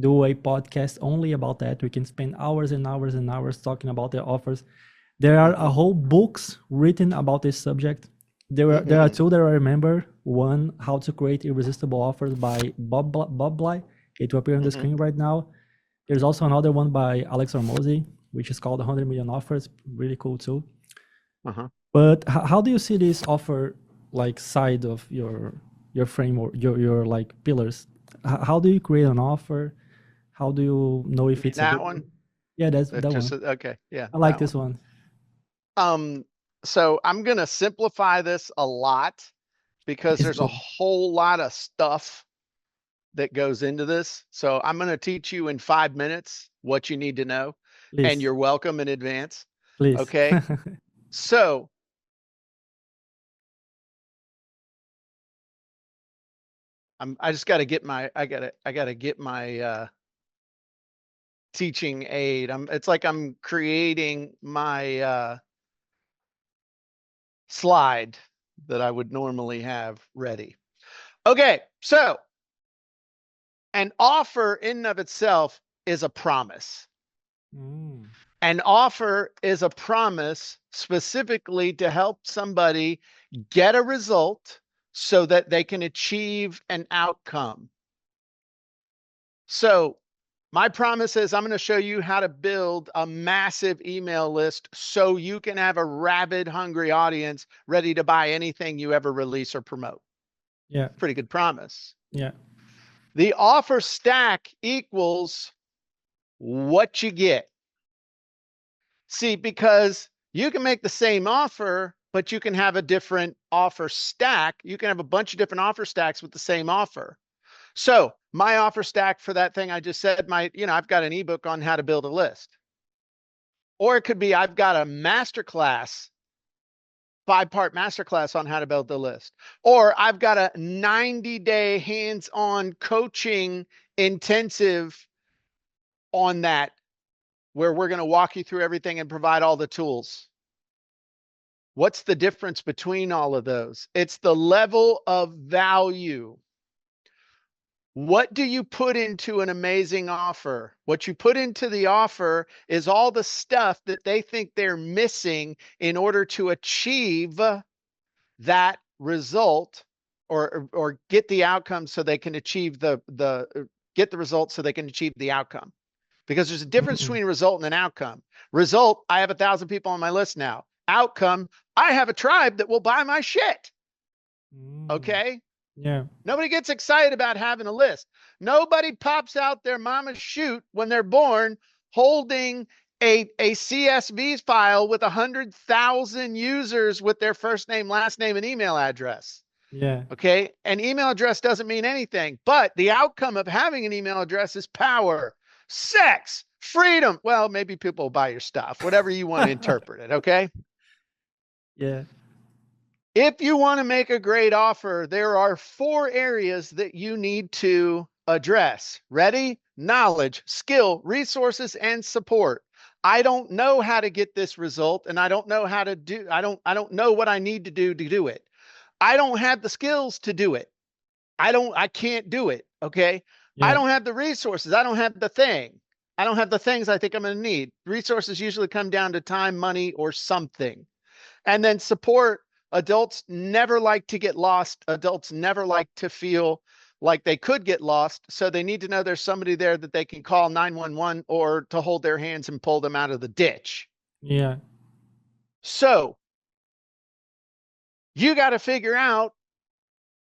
do a podcast only about that. We can spend hours and hours and hours talking about their offers. There are a whole books written about this subject. There are two that I remember. One, How to Create Irresistible Offers by Bob Bly. It will appear on the screen right now. There's also another one by Alex Hormozi, which is called 100 Million Offers. Really cool too. But how do you see this offer like side of your framework, your like pillars? How do you create an offer? How do you know if it's that one? Yeah, that's that just, one. Okay, yeah. I like this one. So I'm gonna simplify this a lot because there's a whole lot of stuff that goes into this. So I'm gonna teach you in 5 minutes what you need to know, and you're welcome in advance. Please. Okay. So I just got to get my I gotta get my teaching aid. It's like I'm creating my slide that I would normally have ready. Okay, so an offer in and of itself is a promise. An offer is a promise specifically to help somebody get a result so that they can achieve an outcome. So my promise is I'm going to show you how to build a massive email list so you can have a rabid, hungry audience ready to buy anything you ever release or promote. Yeah. Pretty good promise. Yeah. The offer stack equals what you get. See, because you can make the same offer, but you can have a different offer stack. You can have a bunch of different offer stacks with the same offer. So my offer stack for that thing I just said, I've got an ebook on how to build a list. Or it could be, I've got a masterclass, 5-part masterclass on how to build the list. Or I've got a 90-day hands-on coaching intensive on that, where we're going to walk you through everything and provide all the tools. What's the difference between all of those? It's the level of value. What do you put into an amazing offer? What you put into the offer is all the stuff that they think they're missing in order to achieve that result or get the outcome so they can achieve get the result so they can achieve the outcome. Because there's a difference between a result and an outcome. Result, I have 1,000 people on my list now. Outcome, I have a tribe that will buy my shit. Okay? Yeah. Nobody gets excited about having a list. Nobody pops out their mama's chute when they're born holding a CSV file with 100,000 users with their first name, last name, and email address. Yeah. Okay? An email address doesn't mean anything, but the outcome of having an email address is power, sex, freedom. Well, maybe people will buy your stuff, whatever you want to interpret it. Okay? Yeah. If you want to make a great offer, there are 4 areas that you need to address. Ready? Knowledge, skill, resources, and support. I don't know how to get this result, and I don't know how to do, I don't know what I need to do it. I don't have the skills to do it. I can't do it. Okay. Yeah. I don't have the resources. I don't have the thing. I don't have the things I think I'm going to need. Resources usually come down to time, money, or something. And then support. Adults never like to get lost. Adults never like to feel like they could get lost. So they need to know there's somebody there that they can call 911 or to hold their hands and pull them out of the ditch. Yeah. So you got to figure out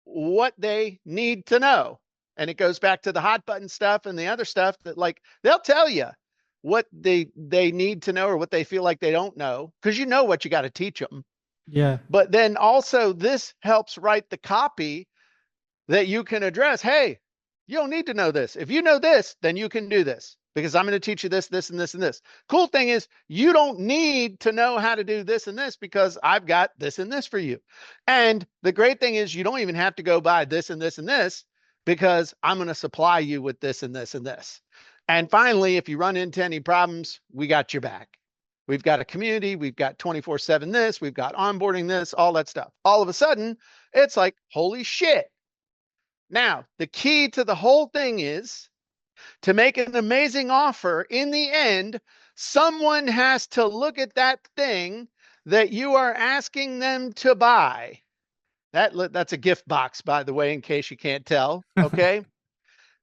what they need to know. And it goes back to the hot button stuff and the other stuff that, like, they'll tell you what they need to know or what they feel like they don't know, because you know what you got to teach them. Yeah. But then also this helps write the copy that you can address. Hey, you don't need to know this. If you know this, then you can do this, because I'm going to teach you this, this, and this, and this. Cool thing is you don't need to know how to do this and this, because I've got this and this for you. And the great thing is you don't even have to go buy this and this and this, because I'm going to supply you with this and this and this. And finally, if you run into any problems, we got your back. We've got a community, we've got 24/7 this, we've got onboarding this, all that stuff. All of a sudden, it's like, holy shit. Now, the key to the whole thing is to make an amazing offer, in the end, someone has to look at that thing that you are asking them to buy. That's a gift box, by the way, in case you can't tell. Okay.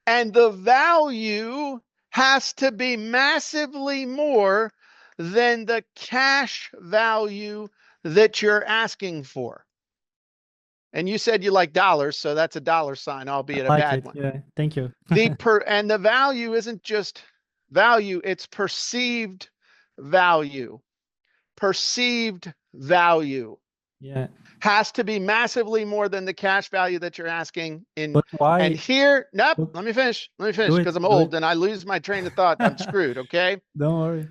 And the value has to be massively more than the cash value that you're asking for. And you said you like dollars, so that's a dollar sign, albeit a bad one. Yeah, thank you. And the value isn't just value, it's perceived value. Perceived value. Yeah. Has to be massively more than the cash value that you're asking in. But why? And here, nope, let me finish because I'm old and I lose my train of thought. I'm screwed, okay? Don't worry.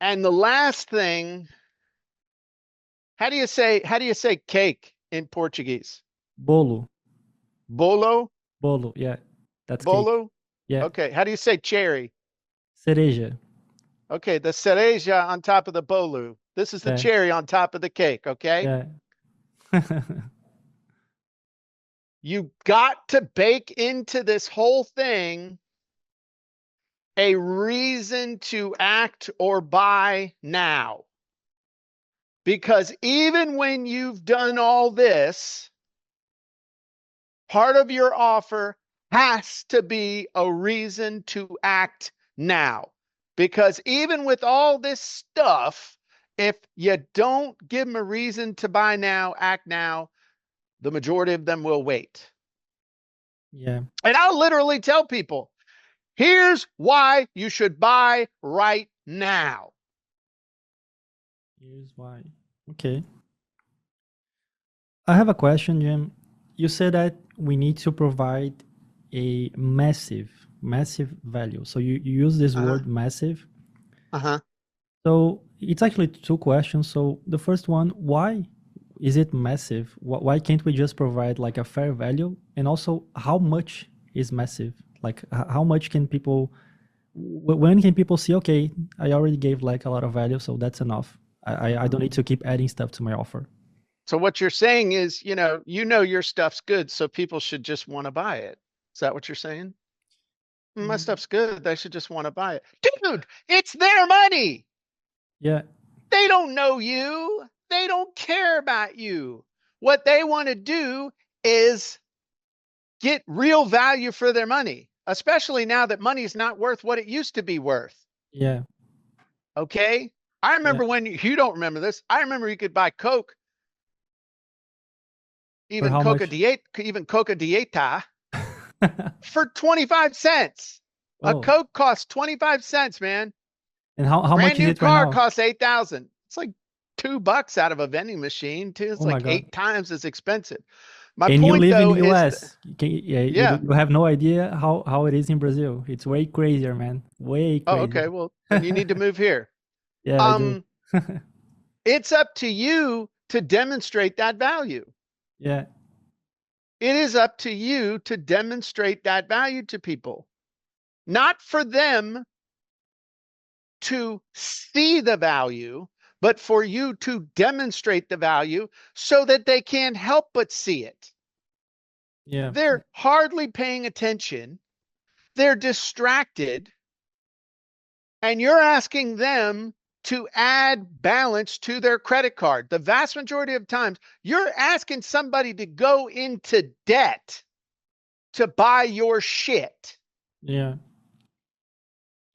And the last thing, how do you say cake in Portuguese? Bolo. Bolo? Bolo, yeah. That's Bolo? cake. Yeah. Okay, how do you say cherry? Cereja. Okay, the cereja on top of the bolo. This is the cherry on top of the cake, okay? Yeah. You got to bake into this whole thing a reason to act or buy now. Because even when you've done all this, part of your offer has to be a reason to act now. Because even with all this stuff, if you don't give them a reason to buy now, act now, the majority of them will wait. Yeah. And I'll literally tell people, here's why you should buy right now. Here's why. Okay. I have a question, Jim. You said that we need to provide a massive value. So you use this word massive. So it's actually two questions. So the first one, why is it massive? Why can't we just provide like a fair value? And also, how much is massive? Like how much can people, when can people see, okay, I already gave like a lot of value, so that's enough. I don't need to keep adding stuff to my offer. So what you're saying is, you know your stuff's good, so people should just want to buy it. Is that what you're saying? My stuff's good. They should just want to buy it. Dude, it's their money. Yeah. They don't know you. They don't care about you. What they want to do is get real value for their money, especially now that money is not worth what it used to be worth. Yeah. Okay. I remember when you don't remember this. I remember you could buy Coke, even Coca Dieta, for 25 cents. Oh. A Coke costs 25 cents, man. And how much is it car right now? costs $8,000. It's like $2 out of a vending machine. Too. It's like 8 times as expensive. My and point, you live though, in the US. is You have no idea how it is in Brazil. It's way crazier, man. Way crazier. Oh, okay. Well, then you need to move here. Yeah. It's up to you to demonstrate that value. Yeah. It is up to you to demonstrate that value to people. Not for them to see the value, but for you to demonstrate the value so that they can't help but see it. Yeah. They're hardly paying attention. They're distracted. And you're asking them to add balance to their credit card. The vast majority of times, you're asking somebody to go into debt to buy your shit. Yeah.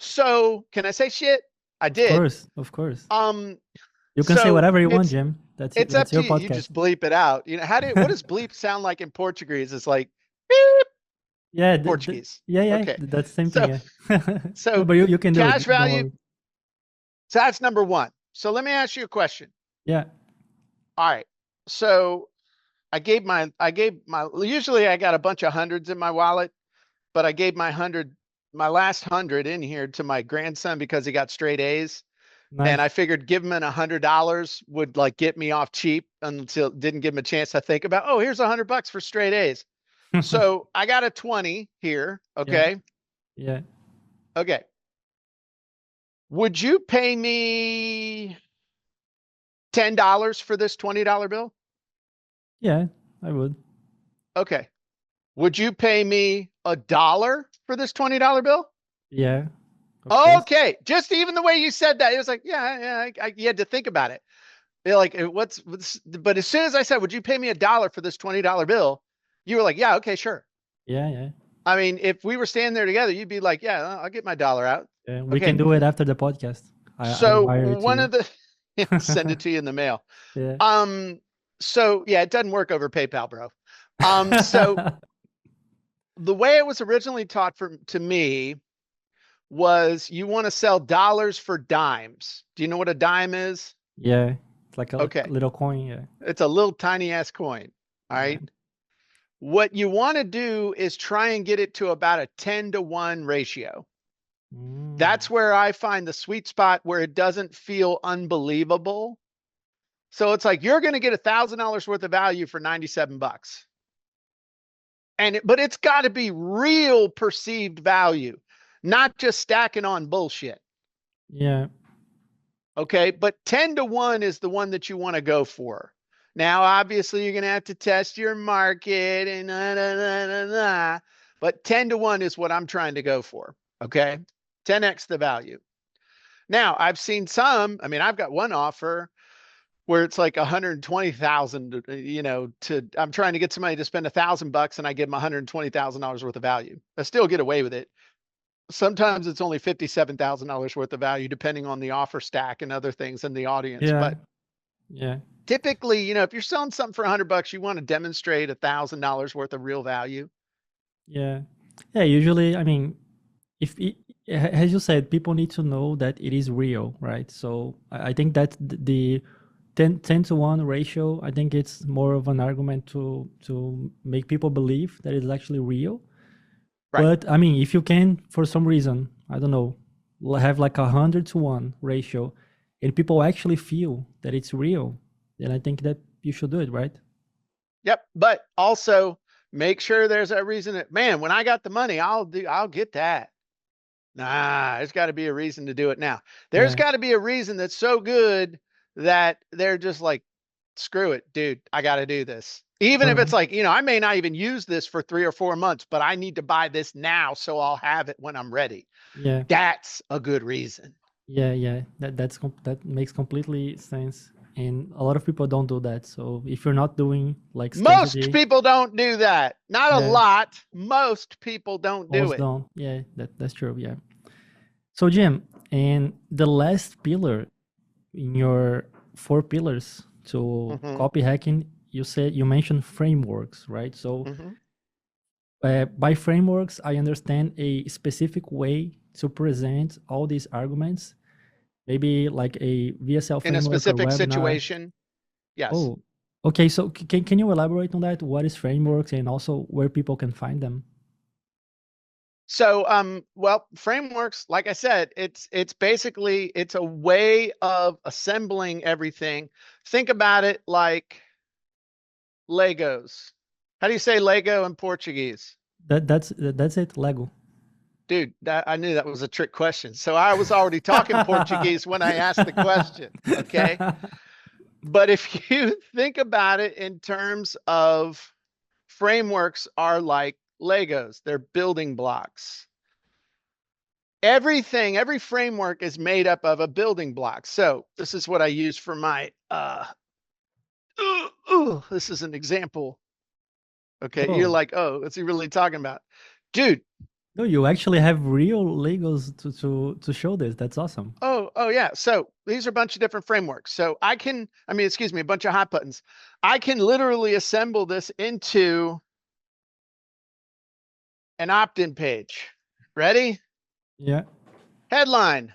So, can I say shit? I did. Of course. You can say whatever you want, Jim. That's up your to you. podcast. You just bleep it out. You know, what does bleep sound like in Portuguese? It's like beep. Yeah, Portuguese. Yeah. Okay. That's the same thing. Yeah. So, but you can do cash it. value. So that's number one. So let me ask you a question. Yeah. All right. So usually I got a bunch of hundreds in my wallet, but I gave my last 100 in here to my grandson because he got straight A's. Nice. And I figured giving him $100 would like get me off cheap until didn't give him a chance to think about, oh, here's $100 for straight A's. So I got a 20 here. Okay. Yeah. Okay. Would you pay me $10 for this $20 bill? Yeah, I would. Okay. Would you pay me $1 for this $20 bill? Yeah. Of course. Okay. Just even the way you said that, it was like, you had to think about it. You're like, but as soon as I said, would you pay me $1 for this $20 bill? You were like, yeah, okay, sure. Yeah. I mean, if we were standing there together, you'd be like, yeah, I'll get my dollar out. Yeah, we can do it after the podcast. So I'll wire it to one you. of the send it to you in the mail. Yeah. So yeah, it doesn't work over PayPal, bro. So the way it was originally taught to me was you want to sell dollars for dimes. Do you know what a dime is? Yeah. It's like a Okay. little coin. Yeah. It's a little tiny ass coin. All right. What you want to do is try and get it to about a 10-to-1 ratio. That's where I find the sweet spot where it doesn't feel unbelievable. So it's like, you're going to get $1,000 worth of value for $97. But it's got to be real perceived value, not just stacking on bullshit. Yeah. Okay. But 10-to-1 is the one that you want to go for. Now, obviously you're going to have to test your market and but 10-to-1 is what I'm trying to go for. Okay. 10x the value. Now I've seen some, I mean, I've got one offer where it's like 120,000, I'm trying to get somebody to spend $1,000 and I give them $120,000 worth of value. I still get away with it. Sometimes it's only $57,000 worth of value, depending on the offer stack and other things in the audience. Yeah. But yeah. Typically, if you're selling something for $100, you want to demonstrate $1,000 worth of real value. Yeah. Yeah. Usually, I mean, as you said, people need to know that it is real, right? So I think that the 10-to-1 ratio, I think it's more of an argument to make people believe that it's actually real. Right. But I mean, if you can, for some reason, I don't know, have like 100-to-1 ratio and people actually feel that it's real, then I think that you should do it, right? Yep. But also make sure there's a reason that, man, when I got the money, I'll get that. Nah, there's got to be a reason to do it now. There's got to be a reason that's so good that they're just like, screw it, dude, I got to do this. Even if it's like, I may not even use this for 3 or 4 months, but I need to buy this now so I'll have it when I'm ready. Yeah. That's a good reason. Yeah. That makes completely sense. And a lot of people don't do that. So if you're not doing like strategy, most people don't do that. Not a lot. Most people don't do it. Don't. Yeah, that's true. Yeah. So Jim, and the last pillar in your 4 pillars to copy hacking, you mentioned frameworks, right? So by frameworks, I understand a specific way to present all these arguments. Maybe like a VSL framework in a specific situation. Yes. Oh, okay. So can you elaborate on that? What is frameworks and also where people can find them? So, well, frameworks, like I said, it's basically, it's a way of assembling everything. Think about it like Legos. How do you say Lego in Portuguese? That's it, Lego. Dude, I knew that was a trick question. So I was already talking Portuguese when I asked the question, okay? But if you think about it in terms of frameworks are like Legos, they're building blocks. Every framework is made up of a building block. So this is what I use for my, this is an example. Okay, You're like, oh, what's he really talking about? Dude. No, you actually have real Legos to show this. That's awesome. Oh yeah. So these are a bunch of different frameworks. So a bunch of hot buttons. I can literally assemble this into an opt-in page. Ready? Yeah. Headline,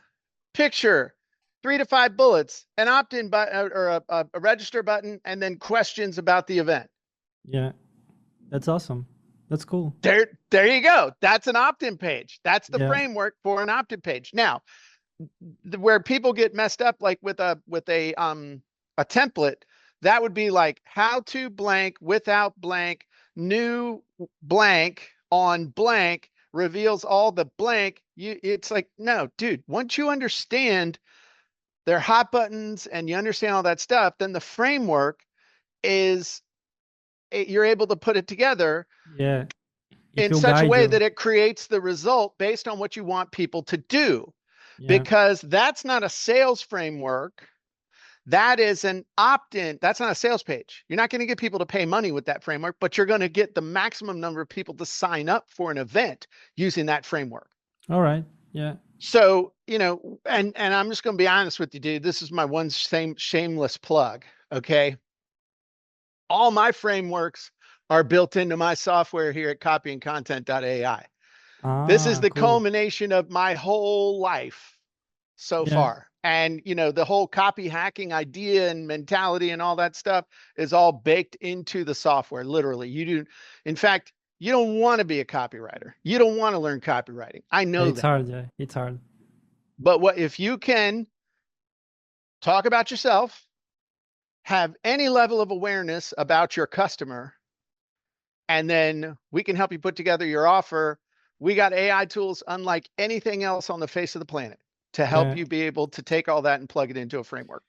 picture, 3 to 5 bullets, an opt-in button or a register button, and then questions about the event. Yeah. That's awesome. That's cool. There you go. That's an opt-in page. That's the framework for an opt-in page. Now, where people get messed up, like with a template, that would be like how to blank without blank, new blank on blank reveals all the blank. It's like, no, dude, once you understand their hot buttons and you understand all that stuff, then the framework is, you're able to put it together. Yeah. in such a way that it creates the result based on what you want people to do. Because that's not a sales framework. That is an opt-in. That's not a sales page. You're not going to get people to pay money with that framework, but you're going to get the maximum number of people to sign up for an event using that framework. All right. Yeah. So, you know, and I'm just going to be honest with you, dude. This is my one shameless plug. Okay. All my frameworks are built into my software here at copyandcontent.ai. This is the culmination of my whole life so far. And, you know, the whole copy hacking idea and mentality and all that stuff is all baked into the software. Literally, in fact, you don't want to be a copywriter. You don't want to learn copywriting. I know it's hard. Yeah, it's hard. But if you can talk about yourself, have any level of awareness about your customer, and then we can help you put together your offer. We got AI tools unlike anything else on the face of the planet to help you be able to take all that and plug it into a framework.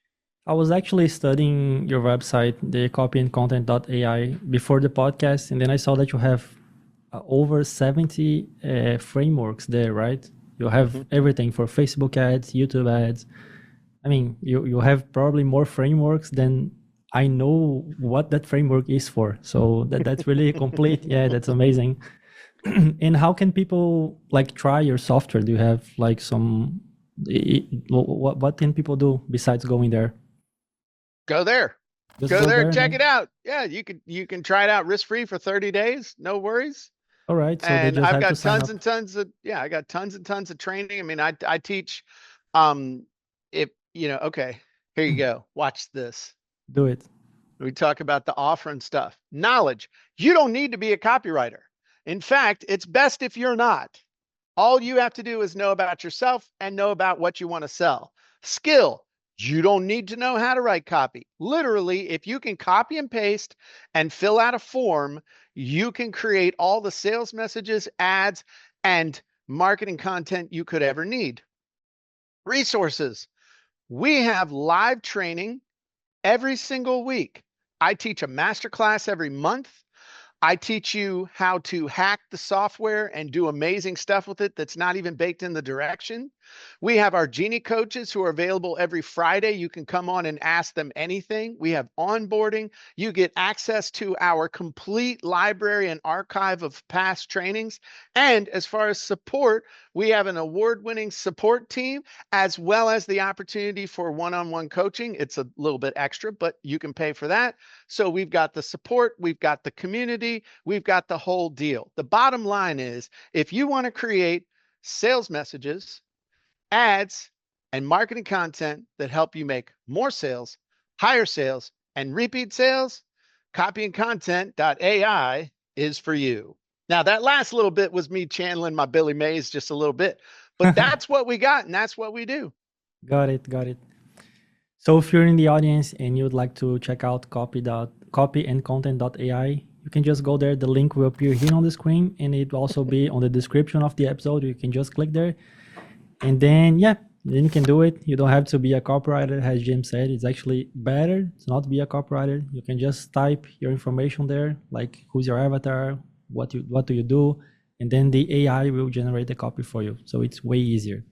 I was actually studying your website, the copyandcontent.ai, before the podcast, and then I saw that you have over 70 frameworks there, right? You have everything for Facebook ads, YouTube ads. I mean, you have probably more frameworks than I know what that framework is for. So that's really complete. Yeah, that's amazing. And how can people like try your software? Do you have like some, what can people do besides going there? Go there. Go there, check it out. Yeah, you can try it out risk-free for 30 days. No worries. All right. So and I've got tons and tons of training. I mean, I teach, if you know, okay, here you go. Watch this. Do it. We talk about the offer and stuff. Knowledge. You don't need to be a copywriter. In fact, it's best if you're not. All you have to do is know about yourself and know about what you want to sell. Skill. You don't need to know how to write copy. Literally, if you can copy and paste and fill out a form, you can create all the sales messages, ads, and marketing content you could ever need. Resources. We have live training every single week. I teach a masterclass every month. I teach you how to hack the software and do amazing stuff with it that's not even baked in the direction. We have our Genie coaches who are available every Friday. You can come on and ask them anything. We have onboarding. You get access to our complete library and archive of past trainings. And as far as support, we have an award-winning support team, as well as the opportunity for one-on-one coaching. It's a little bit extra, but you can pay for that. So we've got the support, we've got the community, we've got the whole deal. The bottom line is, if you want to create sales messages, ads, and marketing content that help you make more sales, higher sales, and repeat sales, copyandcontent.ai is for you. Now, that last little bit was me channeling my Billy Mays just a little bit, but that's what we got and that's what we do. Got it. So if you're in the audience and you'd like to check out copyandcontent.ai, you can just go there. The link will appear here on the screen, and it will also be on the description of the episode. You can just click there. And then, then you can do it. You don't have to be a copywriter, as Jim said. It's actually better to not be a copywriter. You can just type your information there, like who's your avatar, what do you do, and then the AI will generate the copy for you. So it's way easier.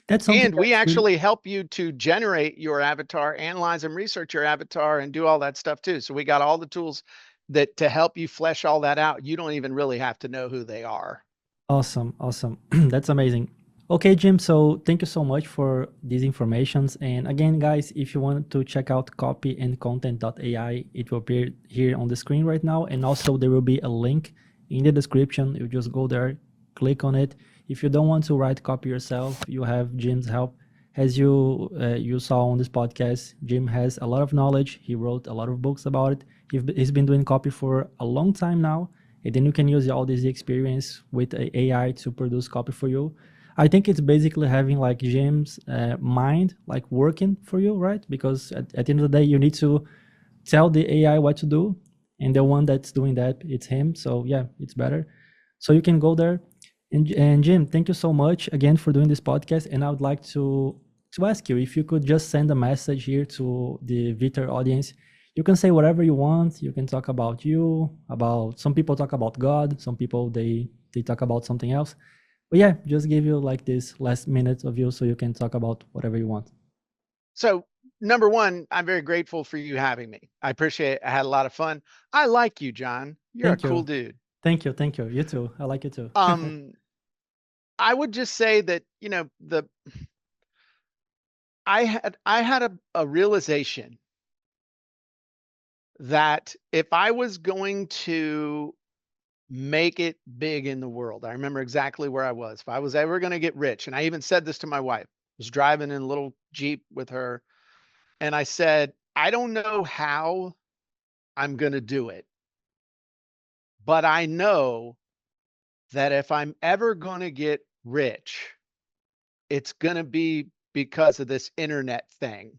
And we actually help you to generate your avatar, analyze and research your avatar, and do all that stuff too. So we got all the tools that to help you flesh all that out. You don't even really have to know who they are. Awesome. That's amazing. Okay, Jim, so thank you so much for these informations. And again, guys, if you want to check out copyandcontent.ai, it will appear here on the screen right now. And also there will be a link in the description. You just go there, click on it. If you don't want to write copy yourself, you have Jim's help. As you saw on this podcast, Jim has a lot of knowledge. He wrote a lot of books about it. He's been doing copy for a long time now. And then you can use all this experience with AI to produce copy for you. I think it's basically having like Jim's mind like working for you, right? Because at the end of the day, you need to tell the AI what to do. And the one that's doing that, it's him. So yeah, it's better. So you can go there. And Jim, thank you so much again for doing this podcast. And I would like to ask you if you could just send a message here to the Vitor audience. You can say whatever you want. You can talk about you, about some people talk about God, some people they talk about something else. But yeah, just give you like this last minute of you so you can talk about whatever you want. So number one, I'm very grateful for you having me. I appreciate it. I had a lot of fun. I like you, John. You're Thank a cool you. dude. Thank you. You too. I like you too. I would just say that, I had a realization that if I was going to make it big in the world, I remember exactly where I was. If I was ever going to get rich, and I even said this to my wife, I was driving in a little Jeep with her, and I said, I don't know how I'm going to do it, but I know that if I'm ever going to get rich, it's going to be because of this internet thing.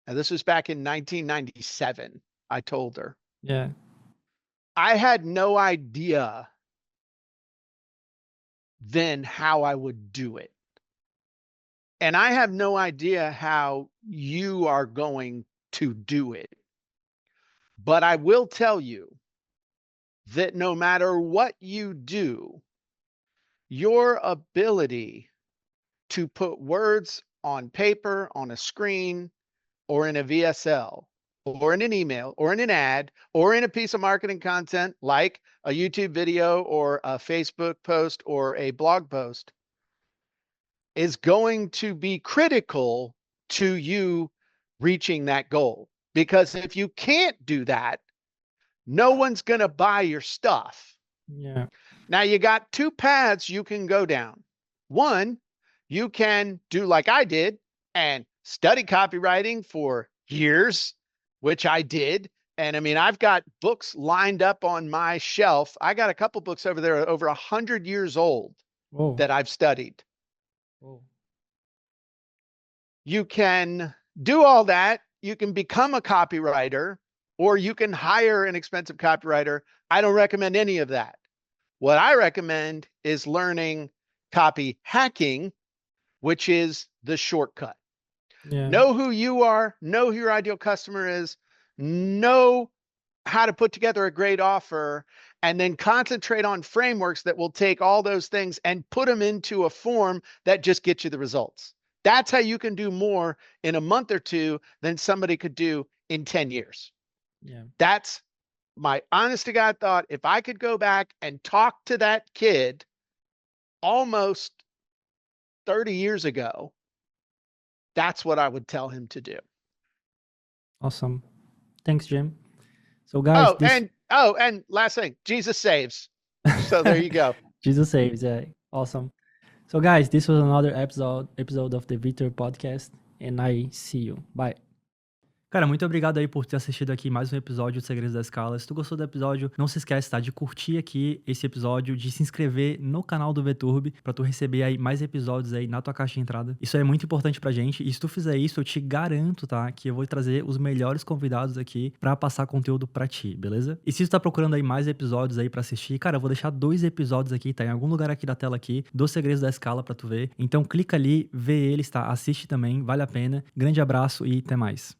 And this was back in 1997. I told her. Yeah. I had no idea then how I would do it. And I have no idea how you are going to do it. But I will tell you that no matter what you do, your ability to put words on paper, on a screen, or in a VSL, or in an email, or in an ad, or in a piece of marketing content like a YouTube video or a Facebook post or a blog post is going to be critical to you reaching that goal. Because if you can't do that, no one's going to buy your stuff. Yeah. Now you got two paths you can go down. One, you can do like I did and study copywriting for years, which I did. And I mean, I've got books lined up on my shelf. I got a couple books over there over 100 years old Whoa. that I've studied. Whoa. You can do all that. You can become a copywriter, or you can hire an expensive copywriter. I don't recommend any of that. What I recommend is learning copy hacking, which is the shortcut. Yeah. Know who you are, know who your ideal customer is, know how to put together a great offer, and then concentrate on frameworks that will take all those things and put them into a form that just gets you the results. That's how you can do more in a month or two than somebody could do in 10 years. Yeah. That's my honest to God thought. If I could go back and talk to that kid almost 30 years ago, that's what I would tell him to do. Awesome. Thanks, Jim. So guys, and last thing, Jesus saves. So there you go. Jesus saves. Yeah. Awesome. So guys, this was another episode of the Victor Podcast, and I see you. Bye. Cara, muito obrigado aí por ter assistido aqui mais um episódio do Segredos da Escala. Se tu gostou do episódio, não se esquece, tá, de curtir aqui esse episódio, de se inscrever no canal do VTurb pra tu receber aí mais episódios aí na tua caixa de entrada. Isso é muito importante pra gente, e se tu fizer isso, eu te garanto, tá, que eu vou trazer os melhores convidados aqui pra passar conteúdo pra ti, beleza? E se tu tá procurando aí mais episódios aí pra assistir, cara, eu vou deixar 2 episódios aqui, tá, em algum lugar aqui da tela aqui, dos Segredos da Escala pra tu ver. Então clica ali, vê eles, tá, assiste também, vale a pena. Grande abraço e até mais.